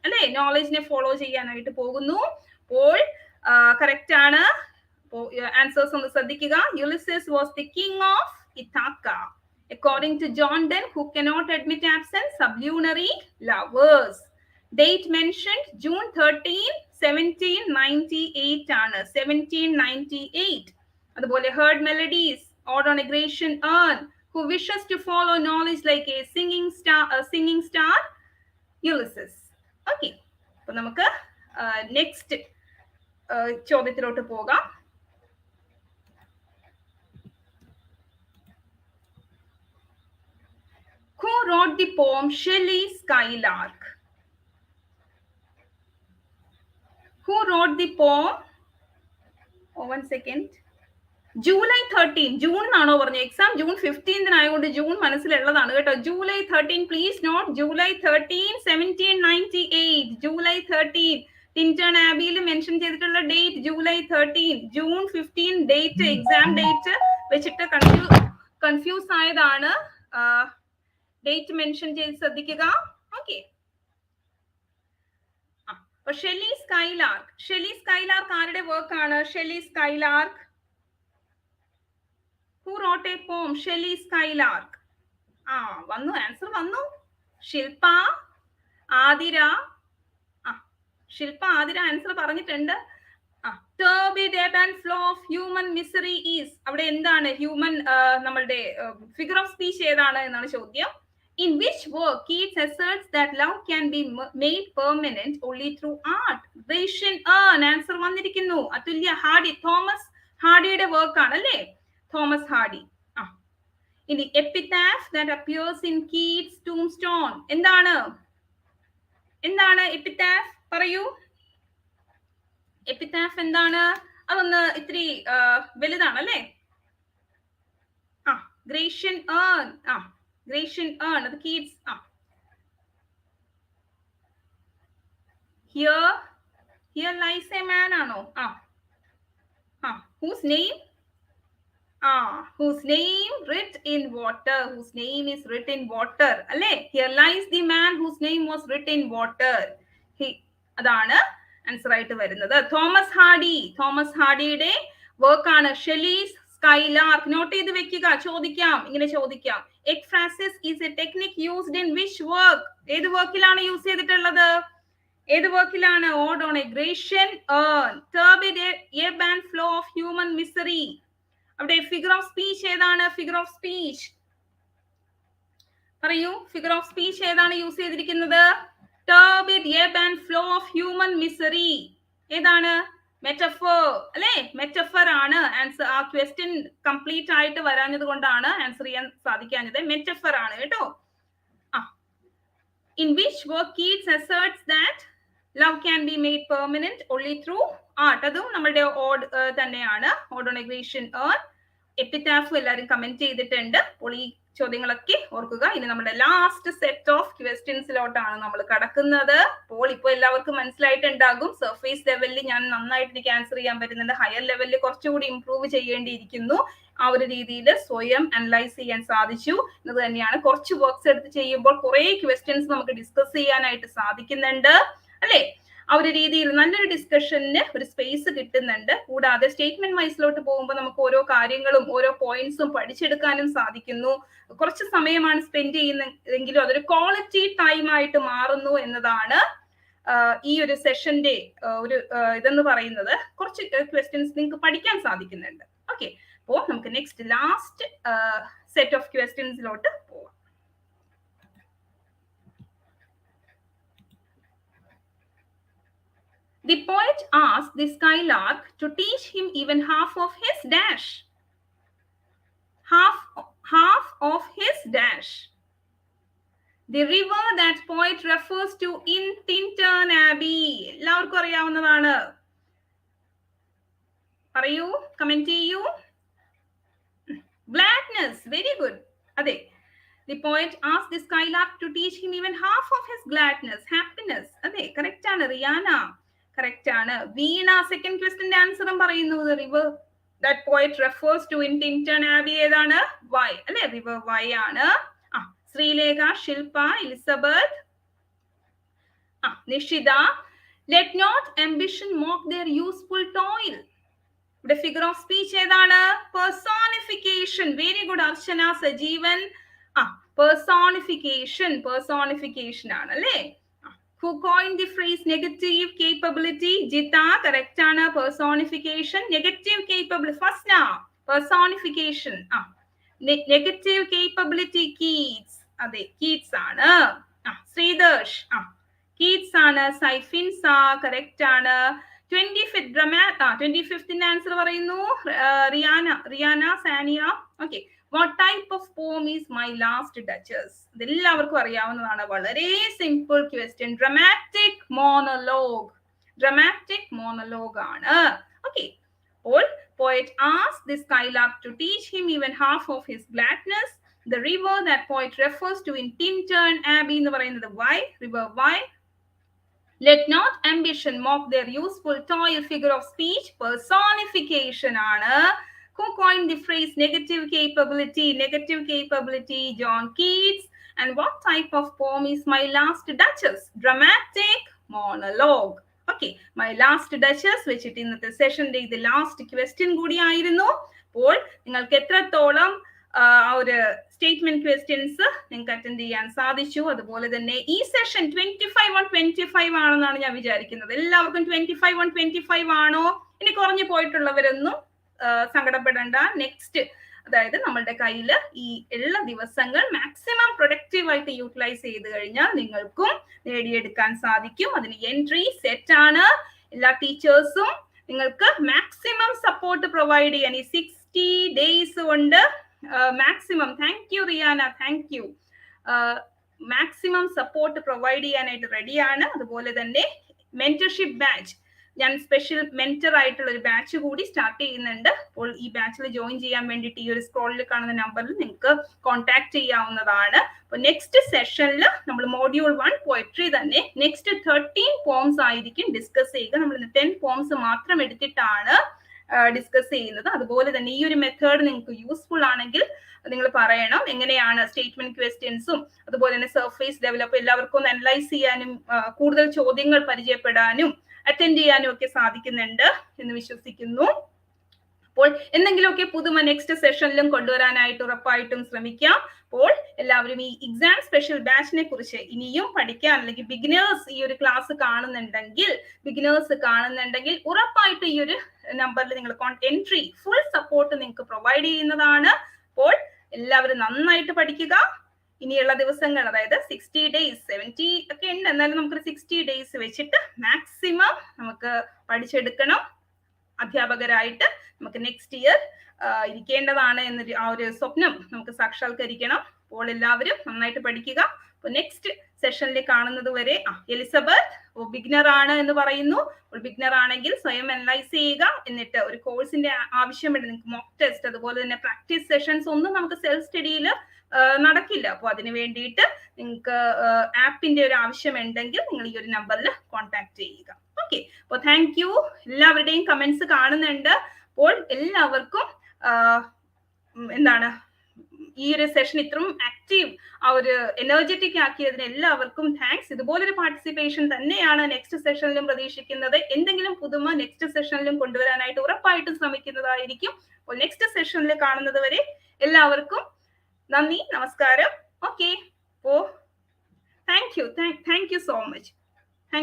അല്ലെ നോളജിനെ ഫോളോ ചെയ്യാനായിട്ട് പോകുന്നു. അപ്പോൾ കറക്റ്റ് ആണ്. ആൻസേഴ്സ് ഒന്ന് ശ്രദ്ധിക്കുക. Ulysses was the king of Ithaca. According to John Donne, who cannot admit absence, sublunary lovers. Date mentioned June 13, 1798 ആണ്. 1798. അതുപോലെ heard melodies, Ode on a grecian urn. Who wishes to follow knowledge like a singing star, Ulysses. Okay, അപ്പൊ നമുക്ക് next ചോദ്യത്തിലോട്ട് പോകാം. Who wrote the poem Shelley's Skylark? Who wrote the poem? One second. July 13. June എന്നാണോ പറഞ്ഞത്? Exam June 15 ആയതുകൊണ്ട് June മനസ്സിലുള്ളതാണ് കേട്ടോ. July 13. Please note. July 13, 1798. July 13. Tintern ആബിയിൽ mention ചെയ്തിട്ടുള്ള date July 13. June 15 date exam date വെച്ചിട്ട് confuse ആയതാണ്. Date mention ചെയ്ത് ശ്രദ്ധിക്കുക. ഓക്കെ, അപ്പൊ ഷെല്ലി സ്കൈലാർക്ക് ആരുടെ വർക്ക് ആണ്? Shelley skylark. Who wrote a poem? Shelley Skylark. വന്നു, ആൻസർ വന്നു. ശില്പ, ആതിര. ശില്പ, ആതിര ആൻസർ പറഞ്ഞിട്ടുണ്ട്. Turbid ebb and flow of human misery is. അവിടെ എന്താണ് ഹ്യൂമൻ നമ്മളുടെ ഫിഗർ ഓഫ് സ്പീച്ച് ഏതാണ് എന്നാണ് ചോദ്യം. In which work Keats asserts that love can be made permanent only through art? Grecian urn. Answer വന്നിരിക്കുന്നു. Athulya Hardy, Thomas ഹാർഡിയുടെ work ആണ് അല്ലേ? Thomas Hardy. ഇനി epitaph that appears in Keats tombstone. എന്താണ് എപ്പിതാഫ്? പറയൂ. എപ്പിതാഫ് എന്താണ്? അതൊന്ന് ഇത്തിരി വലുതാണ് അല്ലേ? Grecian earn. ഗ്രേഷ്യൻ ഏൺ, അത് Keats. Here lies a man ആണോ? Whose name? Whose name writ in water. Whose name is writ in water. അല്ലേ? Here lies the man whose name was writ in water. അതാണ് answer ആയിട്ട് വരുന്നത്. Thomas ഹാർഡിയുടെ work ആണ് Shelley's skylark. Not ചെയ്ത് വെക്കുക. ഇങ്ങനെ ചോദിക്കാം. എക്ഫ്രാസിസ് is a technique used in which work? ഏത് വർക്കിലാണ് യൂസ് ചെയ്തിട്ടുള്ളത്? ഏത് വർക്കിലാണ്? Ode on a Grecian urn. Turbid ebb and flow of human misery. അവിടെ ഫിഗർ ഓഫ് സ്പീച്ച് ഏതാണ്? ഫിഗർ ഓഫ് സ്പീച്ച് പറയൂ. ഫിഗർ ഓഫ് സ്പീച്ച് ഏതാണ് യൂസ് ചെയ്തിരിക്കുന്നത്? Turbid ebb and flow of human misery. ഏതാണ്? Metaphor അല്ലേ? Metaphor ആണ് answer. ആ question complete ആയിട്ട് വരാഞ്ഞത് കൊണ്ടാണ് ആൻസർ ചെയ്യാൻ സാധിക്കാഞ്ഞത്. മെറ്റഫർ ആണ് കേട്ടോ. In which work Keats asserts that love can be made permanent only through art. അതും നമ്മുടെ ഓഡ് തന്നെയാണ്. Ode on a Grecian urn. Epitaph എല്ലാവരും കമന്റ് ചെയ്തിട്ടുണ്ട്. അപ്പോൾ ഈ ചോദ്യങ്ങളൊക്കെ ഓർക്കുക. ഇനി നമ്മുടെ ലാസ്റ്റ് സെറ്റ് ഓഫ് ക്വസ്റ്റ്യൻസിലോട്ടാണ് നമ്മൾ കടക്കുന്നത്. അപ്പോൾ ഇപ്പോൾ എല്ലാവർക്കും മനസ്സിലായിട്ടുണ്ടാകും. സർഫേസ് ലെവലിൽ ഞാൻ നന്നായിട്ട് എനിക്ക് ആൻസർ ചെയ്യാൻ പറ്റുന്നുണ്ട്. ഹയർ ലെവലിൽ കുറച്ചുകൂടി ഇംപ്രൂവ് ചെയ്യേണ്ടിയിരിക്കുന്നു. ആ ഒരു രീതിയിൽ സ്വയം അനലൈസ് ചെയ്യാൻ സാധിച്ചു എന്നത് തന്നെയാണ്. കുറച്ച് വർക്ക്സ് എടുത്ത് ചെയ്യുമ്പോൾ കുറെ ക്വസ്റ്റ്യൻസ് നമുക്ക് ഡിസ്കസ് ചെയ്യാനായിട്ട് സാധിക്കുന്നുണ്ട് അല്ലേ? ആ ഒരു രീതിയിൽ നല്ലൊരു ഡിസ്കഷന് ഒരു സ്പേസ് കിട്ടുന്നുണ്ട്. കൂടാതെ സ്റ്റേറ്റ്മെന്റ് വൈസിലോട്ട് പോകുമ്പോൾ നമുക്ക് ഓരോ കാര്യങ്ങളും ഓരോ പോയിന്റ്സും പഠിച്ചെടുക്കാനും സാധിക്കുന്നു. കുറച്ച് സമയമാണ് സ്പെൻഡ് ചെയ്യുന്നതെങ്കിലും അതൊരു ക്വാളിറ്റി ടൈം ആയിട്ട് മാറുന്നു എന്നതാണ് ഈ ഒരു സെഷന്റെ ഒരു ഇതെന്ന് പറയുന്നത്. കുറച്ച് ക്വസ്റ്റ്യൻസ് നിങ്ങൾക്ക് പഠിക്കാൻ സാധിക്കുന്നുണ്ട്. ഓക്കെ, അപ്പോൾ നമുക്ക് നെക്സ്റ്റ് ലാസ്റ്റ് സെറ്റ് ഓഫ് ക്വസ്റ്റ്യൻസിലോട്ട് പോവാം. The poet asked the skylark to teach him even half of his dash. Half of his dash. The river that poet refers to in Tintern Abbey. എല്ലാവർക്കും അറിയാവുന്നതാണ്. പറയൂ, comment ചെയ്യൂ. Gladness, very good. അതെ, the poet asked the skylark to teach him even half of his gladness, happiness. അതെ, correct ആണ്. Riyana correct ആണ്. വീണ second ക്വസ്റ്റ്യന്റെ ആൻസറും പറയുന്നു. The river that poet refers to in Tintern Abbey ഏതാണ്? വൈ അല്ലെ? River Wye ആണ്. Sreelekha, Shilpa, Elizabeth, Nishitha. Let not ambition mock their useful toil. ഇവിടെ figure of speech ഏതാണ്? Personification. Very good Archana, Sajeevan. Personification ആണ് അല്ലേ? Who coined the phrase negative capability? Jita, correct ആണ്. Personification, negative capability. First now, personification. Negative capability, Keats. അതെ, Keats ആണ്. Sridarsh, Keats ആണ്. സൈഫിൻസ, correct ആണ്. 25th answer പറയുന്നു Riyana, Sania. Okay, what type of poem is My Last Duchess? ഇതെല്ലാവർക്കും അറിയാവുന്നതാണ്. വളരെ simple question. Dramatic monologue ആണ്. ഓക്കെ, അപ്പോൾ poet asked the skylark to teach him even half of his gladness. The river that poet refers to in Tintern Abbey എന്ന് പറയുന്നത് why? River why? Let not ambition mock their useful toil. Figure of speech, personification ആണ്. Who coined the phrase negative capability? John Keats. And what type of poem is My Last Duchess? Dramatic monologue. Okay, My Last Duchess വെച്ചിട്ട് ഇന്നത്തെ സെഷന്റെ ഇത് last question കൂടി ആയിരുന്നു. അപ്പോൾ നിങ്ങൾക്ക് എത്രത്തോളം ഒരു സ്റ്റേറ്റ്മെന്റ് ക്വസ്റ്റ്യൻസ് നിങ്ങൾക്ക് അറ്റൻഡ് ചെയ്യാൻ സാധിച്ചു? അതുപോലെ തന്നെ ഈ സെഷൻ 25 ആണെന്നാണ് ഞാൻ വിചാരിക്കുന്നത്. എല്ലാവർക്കും 25 ആണോ? ഇനി കുറഞ്ഞു പോയിട്ടുള്ളവരൊന്നും സങ്കടപ്പെടേണ്ട. നെക്സ്റ്റ്, അതായത് നമ്മളുടെ കയ്യിൽ ഈ ഉള്ള ദിവസങ്ങൾ മാക്സിമം പ്രൊഡക്റ്റീവ് ആയിട്ട് യൂട്ടിലൈസ് ചെയ്ത് കഴിഞ്ഞാൽ നിങ്ങൾക്കും നേടിയെടുക്കാൻ സാധിക്കും. അതിന് എൻട്രി സെറ്റ് ആണ്. എല്ലാ ടീച്ചേഴ്സും നിങ്ങൾക്ക് മാക്സിമം സപ്പോർട്ട് പ്രൊവൈഡ് ചെയ്യാൻ ഈ 60 days കൊണ്ട് maximum thank you Riyana, thank you. Maximum support provide ചെയ്യാനായിട്ട് റെഡിയാണ്. അതുപോലെ തന്നെ മെന്റർഷിപ്പ് ബാച്ച്, ഞാൻ സ്പെഷ്യൽ മെന്റർ ആയിട്ടുള്ള ഒരു ബാച്ച് കൂടി സ്റ്റാർട്ട് ചെയ്യുന്നുണ്ട്. അപ്പോൾ ഈ ബാച്ചിൽ ജോയിൻ ചെയ്യാൻ വേണ്ടിയിട്ട് ഈ ഒരു സ്ക്രോളിൽ കാണുന്ന നമ്പറിൽ നിങ്ങൾക്ക് കോൺടാക്ട് ചെയ്യാവുന്നതാണ്. അപ്പോൾ നെക്സ്റ്റ് സെഷനിൽ നമ്മൾ മോഡ്യൂൾ 1 പോയട്രി തന്നെ നെക്സ്റ്റ് 13 പോംസ് ആയിരിക്കും ഡിസ്കസ് ചെയ്യുക. നമ്മൾ 10 പോംസ് മാത്രം എടുത്തിട്ടാണ് ഡിസ്കസ് ചെയ്യുന്നത്. അതുപോലെ തന്നെ ഈ ഒരു മെത്തേഡ് നിങ്ങൾക്ക് യൂസ്ഫുൾ ആണെങ്കിൽ നിങ്ങൾ പറയണം. എങ്ങനെയാണ് സ്റ്റേറ്റ്മെന്റ് ക്വസ്റ്റ്യൻസും അതുപോലെ തന്നെ സർഫേസ് ഡെവലപ്പ് എല്ലാവർക്കും ഒന്ന് അനലൈസ് ചെയ്യാനും കൂടുതൽ ചോദ്യങ്ങൾ പരിചയപ്പെടാനും അറ്റൻഡ് ചെയ്യാനും ഒക്കെ സാധിക്കുന്നുണ്ട് എന്ന് വിശ്വസിക്കുന്നു. അപ്പോൾ എന്തെങ്കിലുമൊക്കെ പുതുമ നെക്സ്റ്റ് സെഷനിലും കൊണ്ടുവരാനായിട്ട് ഉറപ്പായിട്ടും ശ്രമിക്കാം. അപ്പോൾ എല്ലാവരും ഈ എക്സാം സ്പെഷ്യൽ ബാച്ചിനെ കുറിച്ച് ഇനിയും പഠിക്കാൻ, അല്ലെങ്കിൽ ബിഗിനേഴ്സ് ഈ ഒരു ക്ലാസ് കാണുന്നുണ്ടെങ്കിൽ ഉറപ്പായിട്ടും ഈ ഒരു നമ്പറിൽ നിങ്ങൾ എൻട്രി ഫുൾ സപ്പോർട്ട് നിങ്ങൾക്ക് പ്രൊവൈഡ് ചെയ്യുന്നതാണ്. അപ്പോൾ എല്ലാവരും നന്നായിട്ട് പഠിക്കുക. ഇനിയുള്ള ദിവസങ്ങൾ, അതായത് 60 ഡേയ്സ് 70 ഒക്കെ ഉണ്ട്, എന്നാലും നമുക്കൊരു 60 ഡേയ്സ് വെച്ചിട്ട് മാക്സിമം നമുക്ക് പഠിച്ചെടുക്കണം. അധ്യാപകരായിട്ട് നമുക്ക് നെക്സ്റ്റ് ഇയർ ഇരിക്കേണ്ടതാണ് എന്നൊരു ആ ഒരു സ്വപ്നം നമുക്ക് സാക്ഷാത്കരിക്കണം. അപ്പോൾ എല്ലാവരും നന്നായിട്ട് പഠിക്കുക. അപ്പോൾ നെക്സ്റ്റ് സെഷനിൽ കാണുന്നത് വരെ എലിസബത്ത് ബിഗ്നർ ആണ് എന്ന് പറയുന്നു. അപ്പോൾ ബിഗ്നർ ആണെങ്കിൽ സ്വയം അനലൈസ് ചെയ്യുക. എന്നിട്ട് ഒരു കോഴ്സിന്റെ ആവശ്യമുണ്ട്, നിങ്ങൾക്ക് മോക്ക് ടെസ്റ്റ് അതുപോലെ തന്നെ പ്രാക്ടീസ് സെഷൻസ് ഒന്നും നമുക്ക് സെൽഫ് സ്റ്റഡിയിൽ നടക്കില്ല. അപ്പോൾ അതിന് വേണ്ടിയിട്ട് നിങ്ങൾക്ക് ആപ്പിന്റെ ഒരു ആവശ്യമുണ്ടെങ്കിൽ നിങ്ങൾ ഈ ഒരു നമ്പറിൽ കോൺടാക്ട് ചെയ്യുക. ഓക്കെ, അപ്പോൾ താങ്ക് യു. എല്ലാവരുടെയും കമന്റ്സ് കാണുന്നുണ്ട്. അപ്പോൾ എല്ലാവർക്കും എന്താണ് ഈ ഒരു സെഷൻ ഇത്രയും ആക്റ്റീവ് ആ ഒരു എനർജറ്റിക് ആക്കിയതിന് എല്ലാവർക്കും താങ്ക്സ്. ഇതുപോലൊരു പാർട്ടിസിപ്പേഷൻ തന്നെയാണ് നെക്സ്റ്റ് സെഷനിലും പ്രതീക്ഷിക്കുന്നത്. എന്തെങ്കിലും പുതുമ നെക്സ്റ്റ് സെഷനിലും കൊണ്ടുവരാനായിട്ട് ഉറപ്പായിട്ടും ശ്രമിക്കുന്നതായിരിക്കും. അപ്പോൾ നെക്സ്റ്റ് സെഷനിൽ കാണുന്നത് വരെ എല്ലാവർക്കും നന്ദി, നമസ്കാരം. Okay, oh thank you so much.